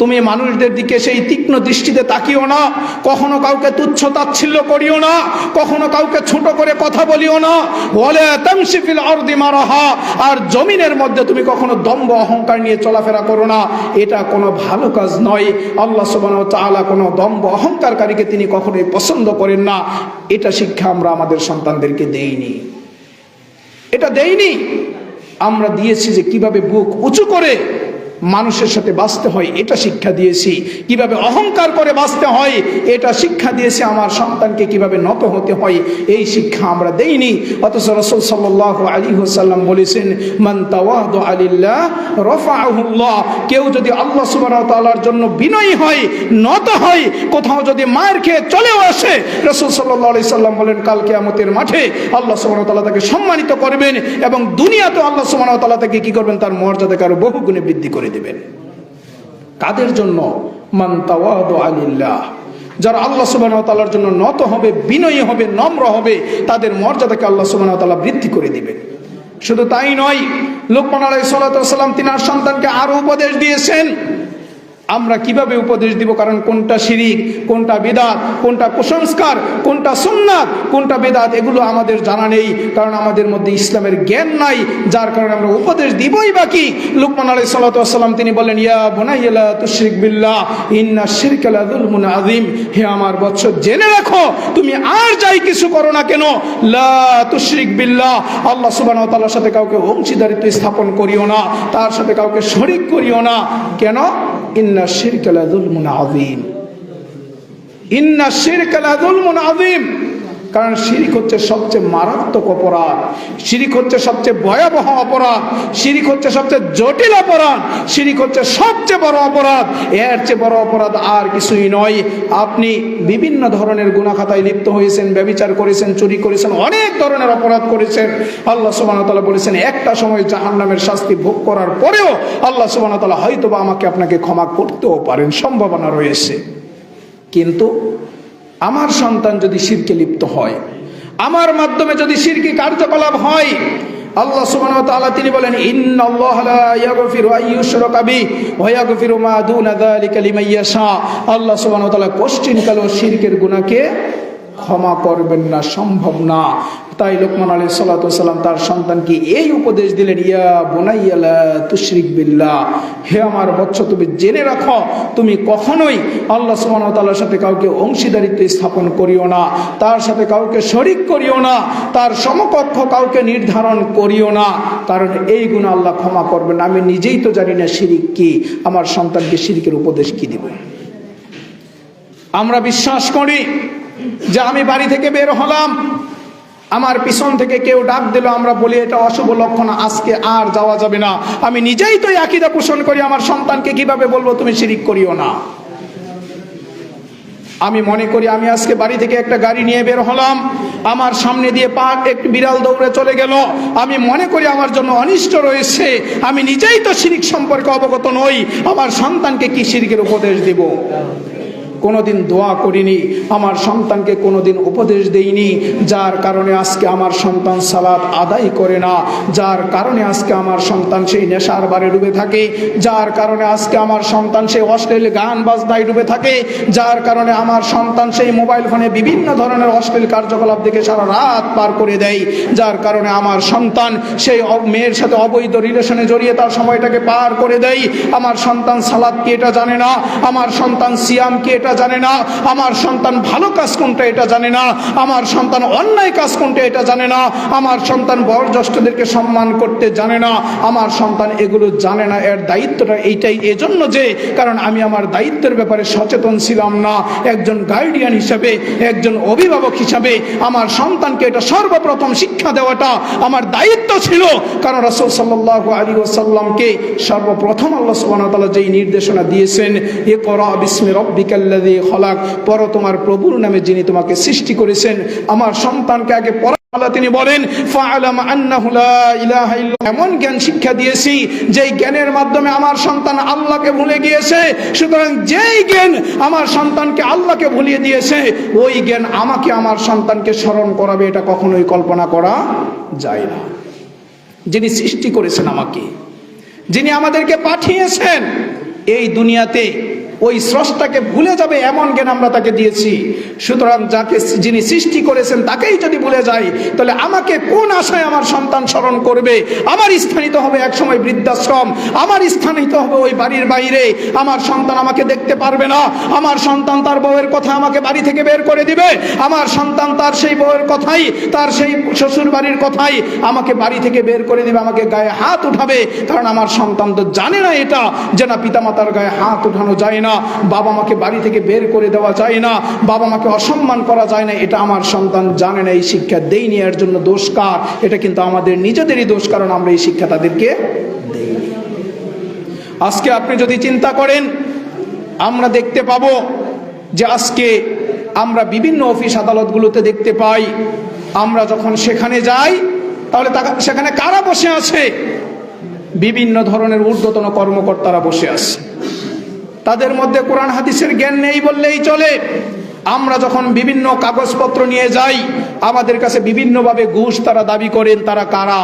তুমি মানুষদের দিকে সেই তীক্ষ্ণ দৃষ্টিতে তাকিও না, কখনো কাউকে তুচ্ছ তাচ্ছিল্য করিও না, কখনো কাউকে ছোট করে কথা বলিও না। ওয়ালা তামশি ফিল আরদি মারহা, আর জমিনের মধ্যে তুমি কখনো দম্ভ অহংকার নিয়ে চলাফেরা করো না, এটা কোনো ভালো কাজ নয়। আল্লাহ সুবহানাহু ওয়া তাআলা কোনো দম্ভ অহংকারকারীকে তিনি কখনোই পছন্দ করেন না। এটা শিক্ষা আমরা আমাদের সন্তানদেরকে দেইনি, এটা দেইনি। আমরা দিয়েছি যে কিভাবে বুক উঁচু করে মানুষের সাথে বাঁচতে হয়, এটা শিক্ষা দিয়েছি। কিভাবে অহংকার করে বাঁচতে হয়, এটা শিক্ষা দিয়েছি। আমার সন্তানকে কিভাবে নত হতে হয়, এই শিক্ষা আমরা দেইনি। অথচ রাসূল সাল্লাল্লাহু আলাইহি ওয়াসাল্লাম বলেছেন মান তাওয়াদা লিল্লাহ রাফাআহুল্লাহ, কেউ যদি আল্লাহ সুবহানাহু ওয়া তাআলার জন্য বিনয়ী হয়, নত হয়, কোথাও যদি মার খেয়ে চলেও আসে, রাসূল সাল্লাল্লাহু আলাইহি ওয়াসাল্লাম বলেন কাল কিয়ামতের মাঠে আল্লাহ সুবহানাহু ওয়া তাআলা তাকে সম্মানিত করবেন, এবং দুনিয়াতে আল্লাহ সুবহানাহু ওয়া তাআলা তাকে কি করবেন, তার মর্যাদাকে আরো বহু গুণে বৃদ্ধি করে দিবেন। কাদের জন্য? মান তাওয়াদা লিল্লাহ, যারা আল্লাহ সুবহানাহু ওয়া তাআলার জন্য নত হবে, বিনয়ী হবে, নম্র হবে, তাদের মর্যাদাকে আল্লাহ সুবহানাহু ওয়া তাআলা বৃদ্ধি করে দিবেন। শুধু তাই নয়, লোকমান আলাইহিস সালাতু ওয়াস সালাম তিনার সন্তানকে আরো উপদেশ দিয়েছেন। আমরা কিভাবে উপদেশ দিব, কারণ কোনটা শিরিক, কোনটা বিদআত, কোনটা কুসংস্কার, কোনটা সুন্নাত, কোনটা বিদআত, এগুলো আমাদের জানা নেই, কারণ আমাদের মধ্যে ইসলামের জ্ঞান নাই, যার কারণে আমরা উপদেশ দিবই বাকি। লোকমান আলাইহিস সালাতু ওয়াস সালাম তিনি বলেন ইয়া বুনাইয়া লা তুশরিক বিল্লাহ ইন্না শিরকা লা যুলমুন আযীম, হে আমার বৎস জেনে রাখো তুমি আর যাই কিছু করো না কেন, লা তুশরিক বিল্লাহ, আল্লাহ সুবহানাহু ওয়া তাআলার সাথে কাউকে অংশীদারিত্ব স্থাপন করিও না, তার সাথে কাউকে শরীক করিও না। কেন? ইন্না শিরকা লা যুলমুন আযীম, ইন্না শিরকা লা যুলমুন আযীম, কারণ শিরিক হচ্ছে সবচেয়ে মারাত্মক অপরাধ, শিরিক হচ্ছে সবচেয়ে ভয়াবহ অপরাধ, শিরিক হচ্ছে সবচেয়ে জটিল অপরাধ, শিরিক হচ্ছে সবচেয়ে বড় অপরাধ। এর চেয়ে বড় অপরাধ আর কিছুই নয়। আপনি বিভিন্ন ধরনের গুনাহ খাতায় লিপ্ত হয়েছেন, ব্যভিচার করেছেন, চুরি করেছেন, অনেক ধরনের অপরাধ করেছেন। আল্লাহ সুবহানাহু ওয়া তাআলা বলেছেন একটা সময় জাহান্নামের শাস্তি ভোগ করার পরেও আল্লাহ সুবহানাহু ওয়া তাআলা হয়তোবা আমাকে আপনাকে ক্ষমা করতেও পারেন, সম্ভাবনা রয়েছে। কিন্তু আমার সন্তান যদি শিরকে লিপ্ত হয়, আমার মাধ্যমে যদি শিরকি কার্যকলাপ হয়, আল্লাহ সুবহানাহু ওয়া তাআলা তিনি বলেন ইন্নাল্লাহা লা ইয়াগফিরু আন ইউশরাকা বিহি ওয়া ইয়াগফিরু মা দুনা যালিকা লিমান ইয়াশা, আল্লাহ সুবহানাহু ওয়া তাআলা কোশ্চিনকালেও শিরকের গুনাহকে ক্ষমা করবেন না, সম্ভব না। তাই লোকমান আলাইহিস সালাতু ওয়াস সালাম তার সন্তানকে এই উপদেশ দিলেন ইয়া বুনাইয়া লা তুশরিক বিল্লাহ, হে আমার বৎস তুমি জেনে রাখো তুমি কখনোই আল্লাহ সুবহানাহু ওয়া তাআলার সাথে কাউকে অংশীদারিত্ব স্থাপন করিও না, তার সাথে কাউকে শরীক করিও না, তার সমকক্ষ কাউকে নির্ধারণ করিও না, কারণ এই গুনাহ আল্লাহ ক্ষমা করবেন না। আমি নিজেই তো জানি না শিরিক কি, আমার সন্তানকে শিরিকের উপদেশ কি দিব? আমরা বিশ্বাস করি যে আমি বাড়ি থেকে বের হলাম, আমার পিছন থেকে কেউ ডাক দিল, আমরা বলি এটা অশুভ লক্ষণ, আজকে আর যাওয়া যাবে না। আমি নিজেই তো আকীদা পোষণ করি, আমার সন্তানকে কিভাবে বলবো তুমি শিরিক করিও না? আমি মনে করি আমি আজকে বাড়ি থেকে একটা গাড়ি নিয়ে বের হলাম, আমার সামনে দিয়ে একটি বিড়াল দৌড়ে চলে গেল, আমি মনে করি আমার জন্য অনিষ্ট রয়েছে। আমি নিজেই তো শিরিক সম্পর্কে অবগত নই, আমার সন্তানকে কি শিরিকের উপদেশ দিব? কোনোদিন দোয়া করিনি, আমার সন্তানকে কোনোদিন উপদেশ দেইনি, যার কারণে আজকে আমার সন্তান সালাত আদায় করে না, যার কারণে আজকে আমার সন্তান সেই নেশার বারে ডুবে থাকে, যার কারণে আজকে আমার সন্তান সেই অশ্লীল গান বাজনায় ডুবে থাকে, যার কারণে আমার সন্তান সেই মোবাইল ফোনে বিভিন্ন ধরনের অশ্লীল কার্যকলাপ দেখে সারা রাত পার করে দেয়, যার কারণে আমার সন্তান সেই মেয়ের সাথে অবৈধ রিলেশনে জড়িয়ে তার সময়টাকে পার করে দেয়। আমার সন্তান সালাত কি এটা জানে না, আমার সন্তান সিয়াম কি এটা জানে না, আমার সন্তান ভালো কাজ কোনটা এটা জানে না, আমার সন্তান অন্যায় কাজ কোনটা এটা জানে না, আমার সন্তান বয়োজ্যেষ্ঠদেরকে সম্মান করতে জানে না, আমার সন্তান এগুলো জানে না। এর দায়িত্বটা এইটাই, এজন্য যে কারণ আমি আমার দায়িত্বের ব্যাপারে সচেতন ছিলাম না। একজন গার্ডিয়ান হিসাবে, একজন অভিভাবক হিসাবে আমার সন্তানকে এটা সর্বপ্রথম শিক্ষা দেওয়াটা আমার দায়িত্ব ছিল। কারণ রাসূল সাল্লাল্লাহু আলাইহি ওয়াসাল্লামকে সর্বপ্রথম আল্লাহ সুবহানাহু ওয়া তাআলা যেই নির্দেশনা দিয়েছেন, ইকরা বিসমি রাব্বিকাল্লাযী খলাক, পড়ো তোমার প্রভুর নামে যিনি তোমাকে সৃষ্টি করেছেন। আমার সন্তানকে আগে পড়া, তিনি বলেন ফাআলাম আন্নাহু লা ইলাহা ইল্লাল্লাহ, এমন জ্ঞান শিক্ষা দিয়েছি যেই জ্ঞানের মাধ্যমে আমার সন্তান আল্লাহকে ভুলে গিয়েছে। সুতরাং যেই জ্ঞান আমার সন্তানকে আল্লাহকে ভুলিয়ে দিয়েছে, ওই জ্ঞান আমাকে আমার সন্তানকে স্মরণ করাবে, এটা কখনোই কল্পনা করা যায় না। যিনি সৃষ্টি করেছেন আমাকে, যিনি আমাদেরকে পাঠিয়েছেন এই দুনিয়াতে, ওই স্রষ্টাকে ভুলে যাবে এমন জ্ঞান আমরা তাকে দিয়েছি। সুতরাং যিনি সৃষ্টি করেছেন তাকেই যদি ভুলে যাই, তাহলে আমাকে কোন আশায় আমার সন্তান স্মরণ করবে? আমার স্থানিত হবে একসময় বৃদ্ধাশ্রম, আমার স্থানিত হবে ওই বাড়ির বাইরে, আমার সন্তান আমাকে দেখতে পারবে না, আমার সন্তান তার বউয়ের কথা আমাকে বাড়ি থেকে বের করে দিবে, আমার সন্তান তার সেই বউয়ের কথাই, তার সেই শ্বশুর বাড়ির কথাই আমাকে বাড়ি থেকে বের করে দিবে, আমাকে গায়ে হাত উঠাবে। কারণ আমার সন্তান তো জানে না এটা, যে না পিতামাতার গায়ে হাত উঠানো যায় না, বাবা মাকে বাড়ি থেকে বের করে দেওয়া যায় না, বাবা মাকে অসম্মান করা যায় না, এটা আমার সন্তান জানে না। এই শিক্ষা দেইনি, এর জন্য দোষ কার? এটা কিন্তু আমাদের নিজেদেরই দোষ, কারণ আমরা এই শিক্ষা তাদেরকে দেইনি। আজকে আপনি যদি চিন্তা করেন, আমরা দেখতে পাবো যে আজকে আমরা বিভিন্ন অফিস আদালতগুলোতে দেখতে পাই, আমরা যখন সেখানে যাই তাহলে সেখানে কারা বসে আছে? বিভিন্ন ধরনের ঊর্ধ্বতন কর্মকর্তারা বসে আছে, তাদের মধ্যে কোরআন হাদিসের জ্ঞান নেই বললেই চলে। আমরা যখন বিভিন্ন কাগজপত্র নিয়ে যাই, আমাদের কাছে বিভিন্নভাবে ঘুষ তারা দাবি করেন। তারা কারা?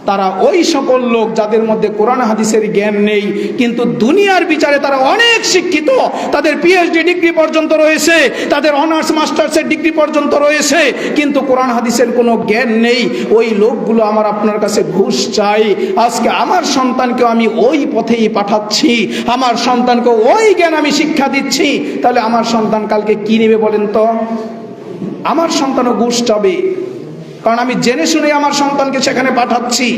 তারা ওই সকল লোক যাদের মধ্যে কোরআন হাদিসের জ্ঞান নেই, কিন্তু দুনিয়ার বিচারে তারা অনেক শিক্ষিত, তাদের পিএইচডি ডিগ্রি পর্যন্ত রয়েছে, তাদের অনার্স মাস্টার্সের ডিগ্রি পর্যন্ত রয়েছে, কিন্তু কোরআন হাদিসের কোনো জ্ঞান নেই। ওই লোকগুলো আমার আপনার কাছে ঘুষ চাই। আজকে আমার সন্তানকে আমি ওই পথেই পাঠাচ্ছি, আমার সন্তানকে ওই জ্ঞান আমি শিক্ষা দিচ্ছি, তাহলে আমার সন্তান কালকে কি নেবে বলেন তো? আমার সন্তানও ঘুষ চাবে, কারণ আমি জেনে শুনে আমার সন্তানকে সেখানে পাঠাচ্ছি।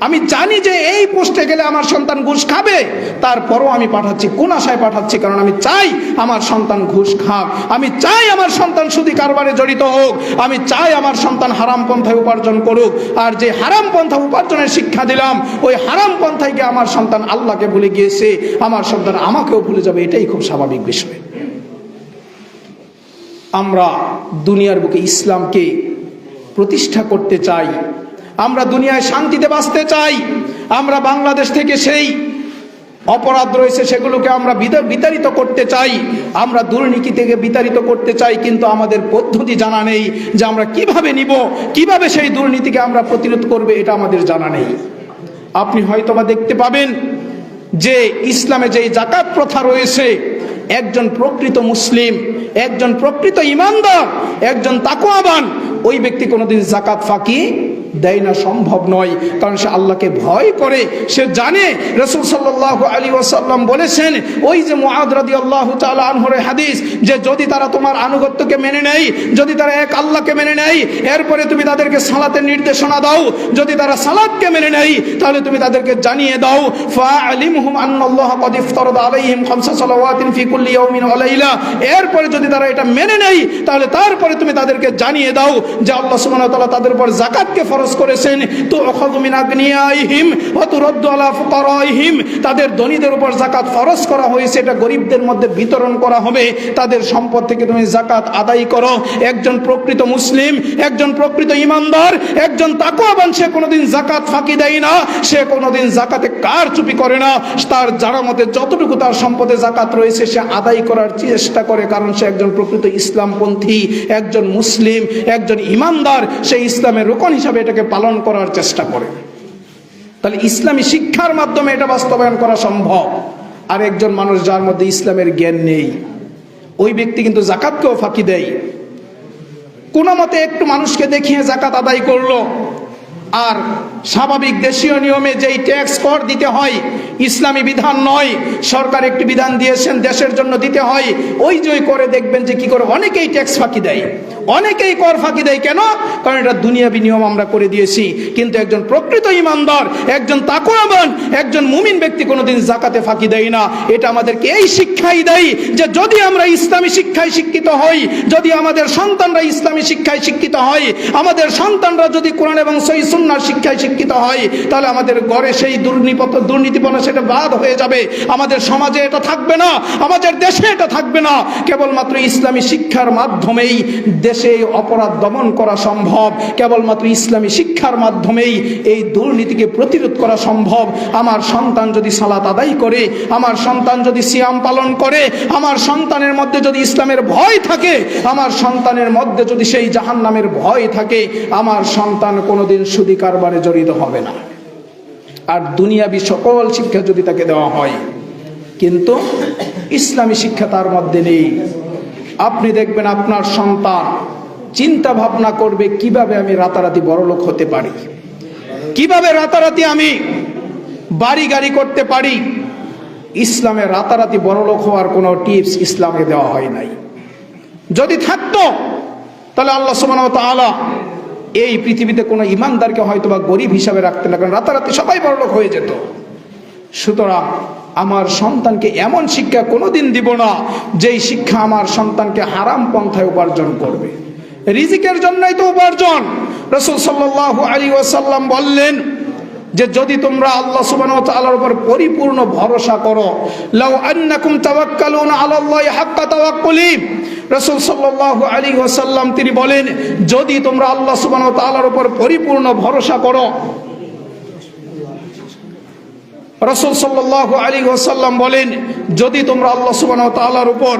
আমি জানি যে এই পোস্টে গেলে আমার সন্তান ঘুষ খাবে, তারপরও আমি পাঠাচ্ছি। কোন আশায় পাঠাচ্ছি? কারণ আমি চাই আমার সন্তান ঘুষ খাক, আমি চাই আমার সন্তান সুদী কারবারে জড়িত হোক, আমি চাই আমার সন্তান হারাম পন্থায় উপার্জন করুক। আর যে হারাম পন্থা উপার্জনের শিক্ষা দিলাম, ওই হারাম পন্থায় গিয়ে আমার সন্তান আল্লাহকে ভুলে গিয়েছে, আমার সন্তান আমাকেও ভুলে যাবে, এটাই খুব স্বাভাবিক বিষয়। আমরা দুনিয়ার বুকে ইসলামকে প্রতিষ্ঠা করতে চাই, আমরা দুনিয়ায় শান্তিতে বাঁচতে চাই, আমরা বাংলাদেশ থেকে সেই অপরাধ রয়েছে সেগুলোকে আমরা বিতাড়িত করতে চাই, আমরা দুর্নীতি থেকে বিতাড়িত করতে চাই, কিন্তু আমাদের পদ্ধতি জানা নেই যে আমরা কিভাবে নিব, কিভাবে সেই দুর্নীতিকে আমরা প্রতিরোধ করবে, এটা আমাদের জানা নেই। আপনি হয়তোবা দেখতে পাবেন যে ইসলামে যেই যাকাত প্রথা রয়েছে, একজন প্রকৃত মুসলিম, একজন প্রকৃত ইমানদার, একজন তাকওয়াবান, ওই ব্যক্তি কোনোদিন যাকাত ফাঁকি দেয় না, সম্ভব নয়। কারণ সে আল্লাহকে ভয় করে, সে জানে রাসূল সাল্লাল্লাহু আলাইহি ওয়াসাল্লাম বলেছেন, ওই যে মুআদ রাদিয়াল্লাহু তাআলা আনহুর হাদিস, যে যদি তারা তোমার আনুগত্যকে মেনে নেয়, যদি তারা এক আল্লাহকে মেনে নেয়, এরপরে তুমি তাদেরকে সালাতের নির্দেশনা দাও, যদি তারা সালাতকে মেনে নেয় তাহলে তুমি তাদেরকে জানিয়ে দাও, ফাআলিমহুম আন্নাল্লাহা ক্বাদ ইফতারাদা আলাইহিম খামসা সালাওয়াতিন ফি কুল্লি ইয়াউমিন ওয়া লাইলা। এরপরে যদি তারা এটা মেনে নেয় তাহলে তারপরে তুমি তাদেরকে জানিয়ে দাও যে আল্লাহ সুবহানাহু ওয়া তাআলা তাদের উপর যাকাতকে ফরজ করেছেন, তুআখাযু মিন আগনিয়াইহিম ওয়া তুরাদ্দু আলা ফুকারাইহিম। তাদের ধনীদের উপর যাকাত ফরজ করা হয়েছে, এটা গরিবদের মধ্যে বিতরণ করা হবে, তাদের সম্পদ থেকে তুমি যাকাত আদায় করো। একজন প্রকৃত মুসলিম, একজন প্রকৃত ঈমানদার, একজন তাকওয়াবান, সে কোনোদিন যাকাত ফাঁকি দেয় না, সে কোনোদিন যাকাতে কারচুপি করে না। তার যারা মতে যতটুকু তার সম্পদে যাকাত রয়েছে সে আদায় করার চেষ্টা করে, কারণ সে একজন প্রকৃত ইসলামপন্থী, একজন মুসলিম, একজন ঈমানদার, সে ইসলামের রুকন হিসাবে এটাকে পালন করার চেষ্টা করে। তাহলে ইসলামী শিক্ষার মাধ্যমে এটা বাস্তবায়ন করা সম্ভব। আর একজন মানুষ যার মধ্যে ইসলামের জ্ঞান নেই, ওই ব্যক্তি কিন্তু যাকাতকেও ফাঁকি দেয়। কোনো মতে একটু মানুষকে দেখিয়ে যাকাত আদায় করলো, আর স্বাভাবিক দেশীয় নিয়মে যেই ট্যাক্স কর দিতে হয়, ইসলামী বিধান নয়, সরকার একটি বিধান দিয়েছেন দেশের জন্য দিতে হয়, ওই যে করে দেখবেন যে কি করে অনেকেই ট্যাক্স ফাঁকি দেয়, অনেকেই কর ফাঁকি দেয়। কেন? কারণ এটা দুনিয়াবি নিয়ম আমরা করে দিয়েছি। কিন্তু একজন প্রকৃত ঈমানদার, একজন তাকওয়াবান, একজন মুমিন ব্যক্তি কোনোদিন যাকাতে ফাঁকি দেয় না। এটা আমাদেরকে এই শিক্ষাই দেয় যে যদি আমরা ইসলামী শিক্ষায় শিক্ষিত হই, যদি আমাদের সন্তানরা ইসলামী শিক্ষায় শিক্ষিত হয়, আমাদের সন্তানরা যদি কোরআন এবং সহিহ সুন্নাহর শিক্ষায় শিক্ষিত হয়, তাহলে আমাদের ঘরে সেই দুর্নীতিপনা সেটা বাদ হয়ে যাবে, আমাদের সমাজে এটা থাকবে না, আমাদের দেশে এটা থাকবে না। কেবলমাত্র ইসলামী শিক্ষার মাধ্যমেই দেশে অপরাধ দমন করা সম্ভব, কেবলমাত্র ইসলামী শিক্ষার মাধ্যমেই এই দুর্নীতিকে প্রতিরোধ করা সম্ভব। আমার সন্তান যদি সালাত আদায় করে, আমার সন্তান যদি সিয়াম পালন করে, আমার সন্তানের মধ্যে যদি ইসলামের ভয় থাকে, আমার সন্তানের মধ্যে যদি সেই জাহান্নামের ভয় থাকে, আমার সন্তান কোনোদিন সুদী কারবারে জড়িত হবে না। আর দুনিয়াবি সকল শিক্ষা যদি তাকে দেওয়া হয়, কিন্তু ইসলামী শিক্ষা তার মধ্যে নেই, আপনি দেখবেন আপনার সন্তান চিন্তা ভাবনা করবে কিভাবে আমি রাতারাতি বড়লোক হতে পারি, কিভাবে রাতারাতি আমি বাড়ি গাড়ি করতে পারি। ইসলামে রাতারাতি বড়লোক হওয়ার কোনো টিপস ইসলামে দেওয়া হয় নাই। যদি থাকতো তাহলে আল্লাহ সুবহানাহু ওয়া তাআলা এই পৃথিবীতে কোনো ঈমানদারকে হয়তো বা গরিব হিসাবে রাখতেন না, কারণ রাতারাতি সবাই বড়লোক হয়ে যেত। সুতরাং আমার সন্তানকে এমন শিক্ষা কোনোদিন দিব না যেই শিক্ষা আমার সন্তানকে হারাম পন্থায় উপার্জন করবে। রিজিকের জন্যই তো উপার্জন। রাসূল সাল্লাল্লাহু আলাইহি ওয়াসাল্লাম বললেন যে যদি তোমরা আল্লাহ সুবহানাহু ওয়া তাআলার উপর পরিপূর্ণ ভরসা করো, লাউ আন্নাকুম তাওয়াক্কালুনা আলাল্লাহি হাক্কা তাওয়াক্কুলি, রাসূল সাল্লাল্লাহু আলাইহি ওয়াসাল্লাম তিনি বলেন যদি তোমরা আল্লাহ সুবহানাহু ওয়া তাআলার উপর পরিপূর্ণ ভরসা করো, রাসূল সাল্লাল্লাহু আলাইহি ওয়াসাল্লাম বলেন যদি তোমরা আল্লাহ সুবহানাহু ওয়া তাআলার উপর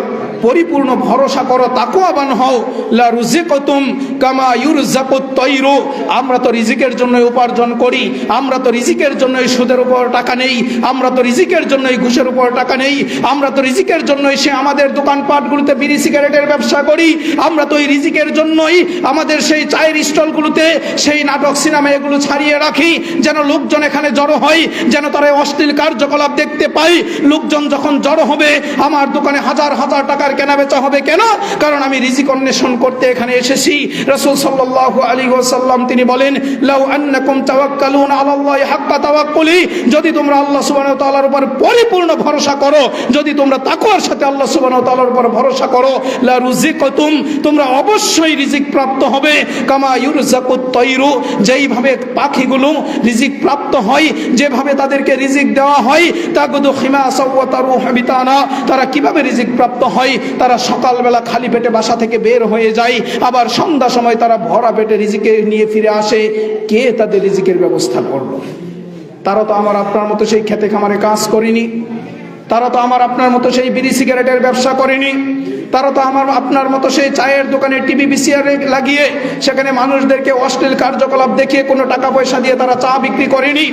পরিপূর্ণ ভরসা করো, তাকওয়াবান হও, লা রুজিকতুম কামা ইউরজাকুত তায়রু। আমরা তো রিজিকের জন্য উপার্জন করি, আমরা তো রিজিকের জন্য সুদের উপর টাকা নেই, আমরা তো রিজিকের জন্য ঘুষের উপর টাকা নেই, আমরা তো রিজিকের জন্যই সে আমাদের দোকানপাটগুলোতে বিড়ি সিগারেটের ব্যবসা করি, আমরা তো এই রিজিকের জন্যই আমাদের সেই চায়ের স্টলগুলোতে সেই নাটক সিনেমা এগুলো ছাড়িয়ে রাখি, যেন লোকজন এখানে জড়ো হয়, যেন তারা অশ্লীল কার্যকলাপ দেখতে পায়। লোকজন যখন জড়ো হবে আমার দোকানে হাজার হাজার টাকার কেনা বেচা হবে। কেন? কারণ আমি রিজিক অন্বেষণ করতে এখানে এসেছি। রাসূল সাল্লাল্লাহু আলাইহি ওয়াসাল্লাম তিনি বলেন লাউ আন্নাকুম তাওয়াক্কালুনা আলাল্লাহি হাক্কা তাওয়াক্কুলি, যদি তোমরা আল্লাহ সুবহানাহু ওয়া তাআলার উপর পরিপূর্ণ ভরসা করো, যদি তোমরা তাকওয়ার সাথে আল্লাহ সুবহানাহু ওয়া তাআলার উপর ভরসা করো, লা রুজিকতুম, তোমরা অবশ্যই রিজিক প্রাপ্ত হবে, কামা ইউরজাকুত তায়রু, যেইভাবে পাখিগুলো রিজিক প্রাপ্ত হয়, যেভাবে তাদেরকে রিজিক দেওয়া হয়, তাগুদু খিমাসা ওয়া তারুহু বিতানা, তারা কিভাবে রিজিক প্রাপ্ত হয়, তারা সকালবেলা খালি পেটে বাসা থেকে বের হয়ে যায়, আবার সন্ধ্যা সময় তারা ভরা পেটে রিজিকে নিয়ে ফিরে আসে। কে তাদের রিজিকের ব্যবস্থা করলো? তারা তো আমার আপনার মতো সেই খেতে খামারে কাজ করেনি, তারা তো আমার আপনার মতো সেই বিড়ি সিগারেটের ব্যবসা করেনি, তারা তো আপনার মতো সেই চায়ের দোকানে টিভি ভিসিআর লাগিয়ে সেখানে মানুষদেরকে অশ্লীল কার্যকলাপ দেখিয়ে কোনো টাকা পয়সা দিয়ে তারা চা বিক্রি করেনি।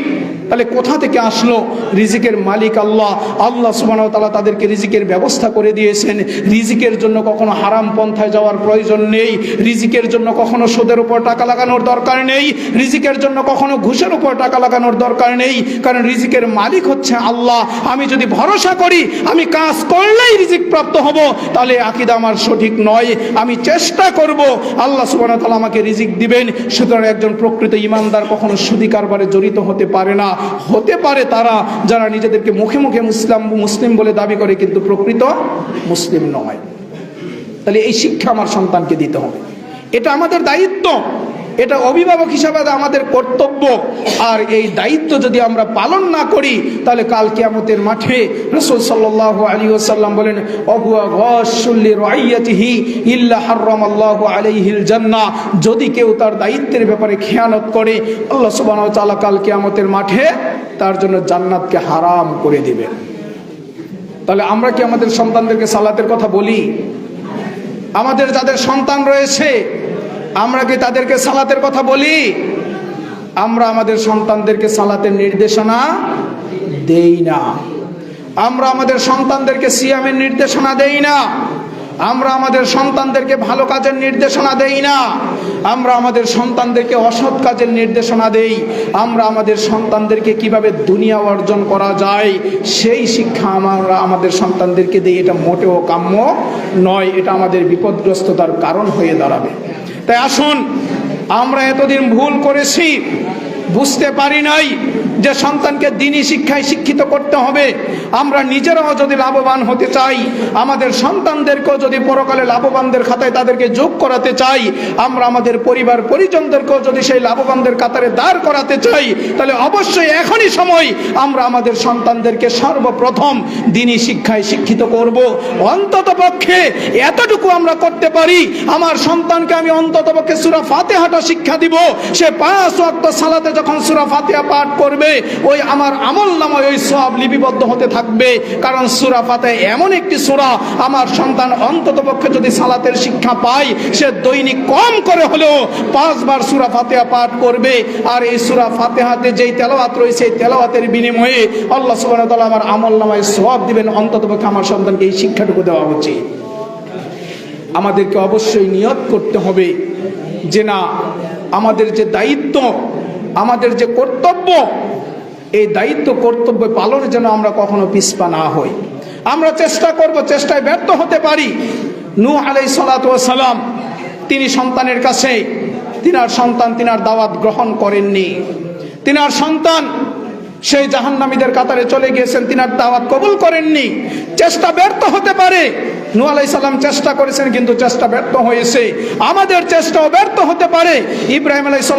তাহলে কোথা থেকে আসলো? রিজিকের মালিক আল্লাহ। আল্লাহ সুবহানাহু ওয়া তাআলা তাদেরকে রিজিকের ব্যবস্থা করে দিয়েছেন। রিজিকের জন্য কখনো হারাম পন্থায় যাওয়ার প্রয়োজন নেই, রিজিকের জন্য কখনো সুদের উপর টাকা লাগানোর দরকার নেই, রিজিকের জন্য কখনো ঘুষের উপর টাকা লাগানোর দরকার নেই, কারণ রিজিকের মালিক হচ্ছে আল্লাহ। আমি যদি ভরসা করি আমি কাজ করলেই রিজিক প্রাপ্ত হব, তাহলে আকীদা আমার সঠিক নয়। আমি চেষ্টা করব, আল্লাহ সুবহানাহু ওয়া তাআলা আমাকে রিজিক দিবেন। সুতরাং একজন প্রকৃত ঈমানদার কখনো সুদি কারবারে জড়িত হতে পারে না। হতে পারে তারা যারা নিজেদেরকে মুখে মুখে মুসলিম বলে দাবি করে কিন্তু প্রকৃত মুসলিম নয়। তাহলে এই শিক্ষা আমার সন্তানকে দিতে হবে, এটা আমাদের দায়িত্ব, এটা অভিভাবক হিসাবে আমাদের কর্তব্য। আর এই দায়িত্ব যদি আমরা পালন না করি তাহলে কাল কিয়ামতের মাঠে রাসূল সাল্লাল্লাহু আলাইহি ওয়াসাল্লাম বলেন, অহুয়া গাশুল লিরাইয়াতিহি ইল্লা হারামাল্লাহু আলাইহিল জান্নাহ। যদি কেউ তার দায়িত্বের ব্যাপারে খেয়ানত করে আল্লাহ সুবহানাহু ওয়া তাআলা কাল কিয়ামতের মাঠে তার জন্য জান্নাতকে হারাম করে দিবেন। তাহলে আমরা কি আমাদের সন্তানদেরকে সালাতের কথা বলি? আমাদের যাদের সন্তান রয়েছে আমরা কি তাদেরকে সালাতের কথা বলি? আমরা আমাদের সন্তানদেরকে সালাতের নির্দেশনা দেই না, আমরা আমাদের সন্তানদেরকে সিয়ামের নির্দেশনা দেই না, আমরা আমাদের সন্তানদেরকে ভালো কাজের নির্দেশনা দেই না, আমরা আমাদের সন্তানদেরকে অসৎ কাজের নির্দেশনা দেই। আমরা আমাদের সন্তানদেরকে কিভাবে দুনিয়া অর্জন করা যায় সেই শিক্ষা আমরা আমাদের সন্তানদেরকে দিই। এটা মোটেও কাম্য নয়, এটা আমাদের বিপদগ্রস্ততার কারণ হয়ে দাঁড়াবে। তাই আসুন, আমরা এতদিন ভুল করেছি, বুঝতে পারি নাই যে সন্তানকে দ্বীনি শিক্ষায় শিক্ষিত করতে হবে। আমরা নিজেরাও যদি লাভবান হতে চাই, আমাদের সন্তানদেরকেও যদি পরকালে লাভবানদের খাতায় তাদেরকে যোগ করাতে চাই, আমরা আমাদের পরিবার পরিজনদেরকেও যদি সেই লাভবানদের কাতারে দাঁড় করাতে চাই, তাহলে অবশ্যই এখনই সময় আমরা আমাদের সন্তানদেরকে সর্বপ্রথম দ্বীনি শিক্ষায় শিক্ষিত করব। অন্তত পক্ষে এতটুকু আমরা করতে পারি, আমার সন্তানকে আমি অন্তত পক্ষে সূরা ফাতিহাটা শিক্ষা দিব। সে 5 ওয়াক্ত সালাতে যখন সূরা ফাতিহা পাঠ করবে, ওই আমার আমলনামায় ওই সওয়াব লিপিবদ্ধ হতে থাকবে। কারণ সূরা ফাতিহা এমন একটি সূরা, আমার সন্তান অন্ততপক্ষে যদি সালাতের শিক্ষা পায়, সে দৈনিক কম করে হলেও 5 বার সূরা ফাতিহা পাঠ করবে। আর এই সূরা ফাতিহাতে যেই তেলাওয়াত রয়েছে, এই তেলাওয়াতের বিনিময়ে আল্লাহ সুবহানাহু ওয়া তাআলা আমার আমলনামায় সওয়াব দিবেন। অন্ততপক্ষে আমার সন্তানকে এই শিক্ষাটুকু দেওয়া উচিত। আমাদেরকে অবশ্যই নিয়ত করতে হবে যে না, আমাদের যে দায়িত্ব, আমাদের যে কর্তব্য, এই দায়িত্ব কর্তব্য পালনের জন্য আমরা কখনো পিছপা না হই। আমরা চেষ্টা করব, চেষ্টায় ব্যর্থ হতে পারি। নূহ আলাইহিস সালাতু ওয়াস সালাম, তিনি সন্তানের কাছে, তিনার সন্তান তিনার দাওয়াত গ্রহণ করেননি। তিনার সন্তান সেই জাহান্নামীদের কাতারে চলে গিয়েছেন, তিনার দাওয়াত কবুল করেননি। চেষ্টা ব্যর্থ হতে পারে। নূহ আলাইহিস সালাম চেষ্টা করেছেন কিন্তু চেষ্টা ব্যর্থ হয়েছে। আমাদের চেষ্টাও ব্যর্থ হতে পারে। ইব্রাহিম আলাইহিস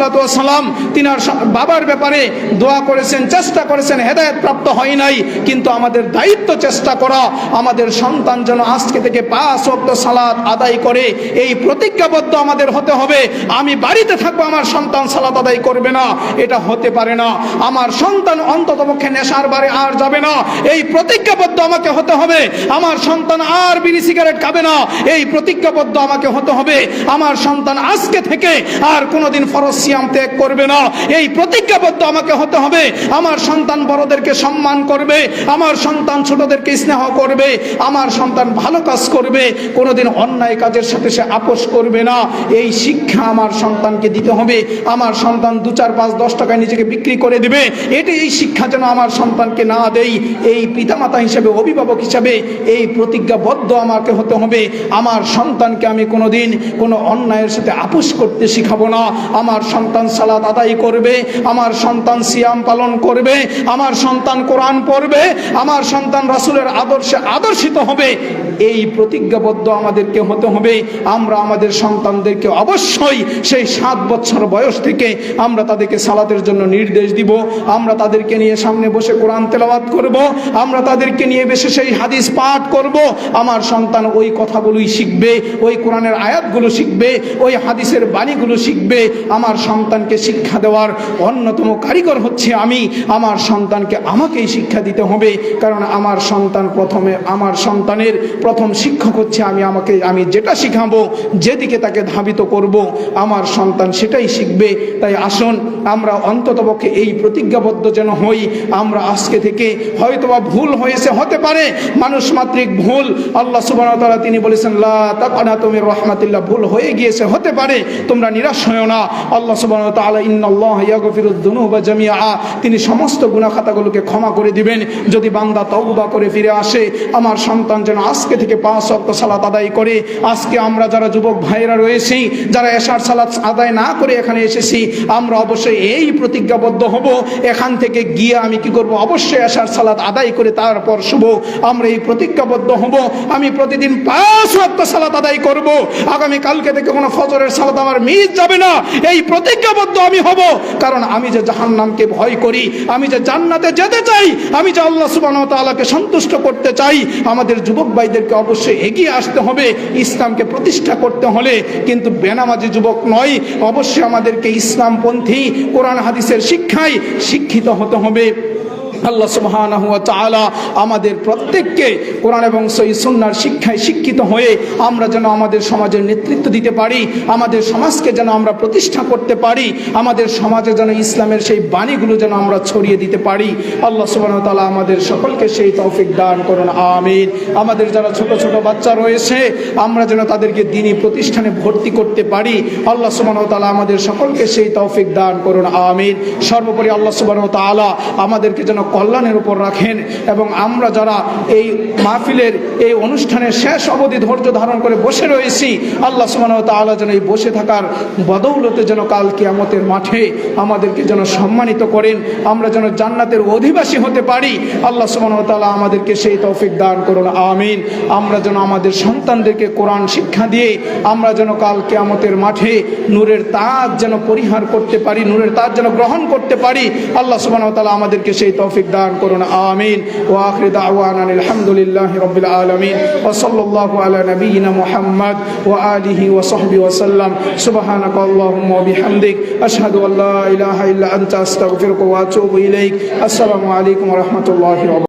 সালাম তিনার বাবার ব্যাপারে দোয়া করেছেন, চেষ্টা করেছেন, হেদায়েত প্রাপ্ত হয় নাই। কিন্তু আমাদের দায়িত্ব চেষ্টা করা, আমাদের সন্তান যেন আজকে থেকে 5 ওয়াক্ত সালাত আদায় করে, এই প্রতিজ্ঞাবদ্ধ আমাদের হতে হবে। আমি বাড়িতে থাকবো, আমার সন্তান সালাত আদায় করবে না, এটা হতে পারে না। আমার সন্তান অন্ততপক্ষে নেশার বারে আর যাবে না, এই প্রতিজ্ঞাবদ্ধ আমাকে হতে হবে। আমার সন্তান আর বিড়ি সিগারেট খাবে না, এই প্রতিজ্ঞাবদ্ধ আমাকে হতে হবে। আমার সন্তান আজকে থেকে আর কোনোদিন ফরজ সিয়াম ত্যাগ করবে না, এই প্রতিজ্ঞাবদ্ধ আমাকে হতে হবে। আমার সন্তান বড়দেরকে সম্মান করবে, আমার সন্তান ছোটদেরকে স্নেহ করবে, আমার সন্তান ভালো কাজ করবে, কোনোদিন অন্যায় কাজের সাথে সে আপোষ করবে না। এই শিক্ষা আমার সন্তানকে দিতে হবে। আমার সন্তান 2, 4, 5, 10 টাকায় নিজেকে বিক্রি করে দিবে, এই শিক্ষা যেন আমার সন্তানকে না দেই। এই পিতামাতা হিসেবে, অভিভাবক হিসেবে এই প্রতিজ্ঞাবদ্ধ আমাকে হতে হবে। আমার সন্তানকে আমি কোনোদিন কোনো অন্যায়ের সাথে আপোষ করতে শিখাবো না। আমার সন্তান সালাত আদায় করবে, আমার সন্তান সিয়াম পালন করবে, আমার সন্তান কোরআন পড়বে, আমার সন্তান রাসূলের আদর্শে আদর্শিত হবে। এই প্রতিজ্ঞাবদ্ধ আমাদেরকে হতে হবে। আমরা আমাদের সন্তানদেরকে অবশ্যই সেই 7 বছর বয়স থেকে আমরা তাদেরকে সালাতের জন্য নির্দেশ দিব। আমরা তাদেরকে তাদেরকে নিয়ে সামনে বসে কোরআন তেলাওয়াত করব, আমরা তাদেরকে নিয়ে বসে সেই হাদিস পাঠ করব। আমার সন্তান ওই কথাগুলোই শিখবে, ওই কোরআনের আয়াতগুলো শিখবে, ওই হাদিসের বাণীগুলো শিখবে। আমার সন্তানকে শিক্ষা দেওয়ার অন্যতম কারিগর হচ্ছে আমি। আমার সন্তানকে আমাকেই শিক্ষা দিতে হবে, কারণ আমার সন্তান প্রথমে, আমার সন্তানের প্রথম শিক্ষক হচ্ছে আমি। আমি যেটা শিখাবো, যেদিকে তাকে ধাবিত করব, আমার সন্তান সেটাই শিখবে। তাই আসুন আমরা অন্ততপক্ষে এই প্রতিজ্ঞাবদ্ধ যেন হই। আমরা আজকে থেকে হয়তোবা ভুল হয়েছে, হতে পারে মানুষ মাত্রিক ভুল, আল্লাহ সুবহানাহু ওয়া তাআলা তিনি বলেছেন লা তাকনাতু মির রাহমাতিল্লাহ, ভুল হয়ে গিয়েছে, হতে পারে, তোমরা নিরাশ হয়ো না। আল্লাহ সুবহানাহু ওয়া তাআলা ইন্নাল্লাহা ইয়াগফিরুয যুনুবা জামিআ, তিনি সমস্ত গুনাহ খাতাগুলোকে ক্ষমা করে দিবেন যদি বান্দা তওবা করে ফিরে আসে। আমার সন্তান যেন আজকে থেকে 5 ওয়াক্ত সালাত আদায় করে। আজকে আমরা যারা যুবক ভাইয়েরা রয়েছি, যারা এশার সালাত আদায় না করে এখানে এসেছি, আমরা অবশ্যই এই প্রতিজ্ঞাবদ্ধ হব, এখান থেকে গিয়ে আমি কি করব, অবশ্যই এশার সালাত আদায় করে তারপর শুভ। আমরা এই প্রতিজ্ঞাবদ্ধ হব, আমি প্রতিদিন 5 ওয়াক্ত সালাত আদায় করব। আগামী কালকে থেকে কোনো ফজরের সালাত আমার মিস যাবে না, এই প্রতিজ্ঞাবদ্ধ আমি হব। কারণ আমি যে জাহান্নামকে ভয় করি, আমি যে জান্নাতে যেতে চাই, আমি যে আল্লাহ সুবহানাহু ওয়া তাআলাকে সন্তুষ্ট করতে চাই। আমাদের যুবক ভাইদেরকে অবশ্যই এগিয়ে আসতে হবে ইসলামকে প্রতিষ্ঠা করতে হলে, কিন্তু বেনামাজি যুবক নয়। অবশ্যই আমাদেরকে ইসলামপন্থী কোরআন হাদিসের শিক্ষায় শিক্ষিত হতে হবে। আল্লাহ সুবহানাহু ওয়া তাআলা আমাদের প্রত্যেককে কোরআন এবং সহিহ সুন্নাহর শিক্ষায় শিক্ষিত হয়ে আমরা যেন আমাদের সমাজের নেতৃত্ব দিতে পারি, আমাদের সমাজকে যেন আমরা প্রতিষ্ঠা করতে পারি, আমাদের সমাজে যেন ইসলামের সেই বাণীগুলো যেন আমরা ছড়িয়ে দিতে পারি। আল্লাহ সুবহানাহু ওয়া তাআলা আমাদের সকলকে সেই তৌফিক দান করুন, আমিন। আমাদের যারা ছোট ছোট বাচ্চা রয়েছে, আমরা যেন তাদেরকে দ্বীনি প্রতিষ্ঠানে ভর্তি করতে পারি। আল্লাহ সুবহানাহু ওয়া তাআলা আমাদের সকলকে সেই তৌফিক দান করুন, আমিন। সর্বোপরি আল্লাহ সুবহানাহু ওয়া তাআলা আমাদেরকে যেন কল্যাণের উপর রাখেন, এবং আমরা যারা এই মাহফিলের এই অনুষ্ঠানের শেষ অবধি ধৈর্য ধারণ করে বসে রয়েছি, আল্লাহ সুবহানাহু ওয়া তাআলা যেন এই বসে থাকার বদৌলতে যেন কাল কিয়ামতের মাঠে আমাদেরকে যেন সম্মানিত করেন, আমরা যেন জান্নাতের অধিবাসী হতে পারি। আল্লাহ সুবহানাহু ওয়া তাআলা আমাদেরকে সেই তৌফিক দান করুন, আমিন। আমরা যেন আমাদের সন্তানদেরকে কোরআন শিক্ষা দিয়ে আমরা যেন কাল কিয়ামতের মাঠে নূরের তাজ যেন পরিহার করতে পারি, নূরের তাজ যেন গ্রহণ করতে পারি। আল্লাহ সুবহানাহু ওয়া তাআলা আমাদেরকে সেই তৌফিক দান করুন, আমিন। ওয়া আখিরু দাওয়ানা আলহামদুলিল্লাহি রাব্বিল আলামিন ওয়া সাল্লাল্লাহু আলা নাবিয়িনা মুহাম্মদ ওয়া আলিহি ওয়া সাহবিহি ওয়া সাল্লাম। সুবহানাকা আল্লাহুম্মা ওয়া বিহামদিক আশহাদু আল্লা ইলাহা ইল্লা আনতা আস্তাগফিরুকা ওয়া আতুবু ইলাইক। আসসালামু আলাইকুম ওয়া রাহমাতুল্লাহি ওয়া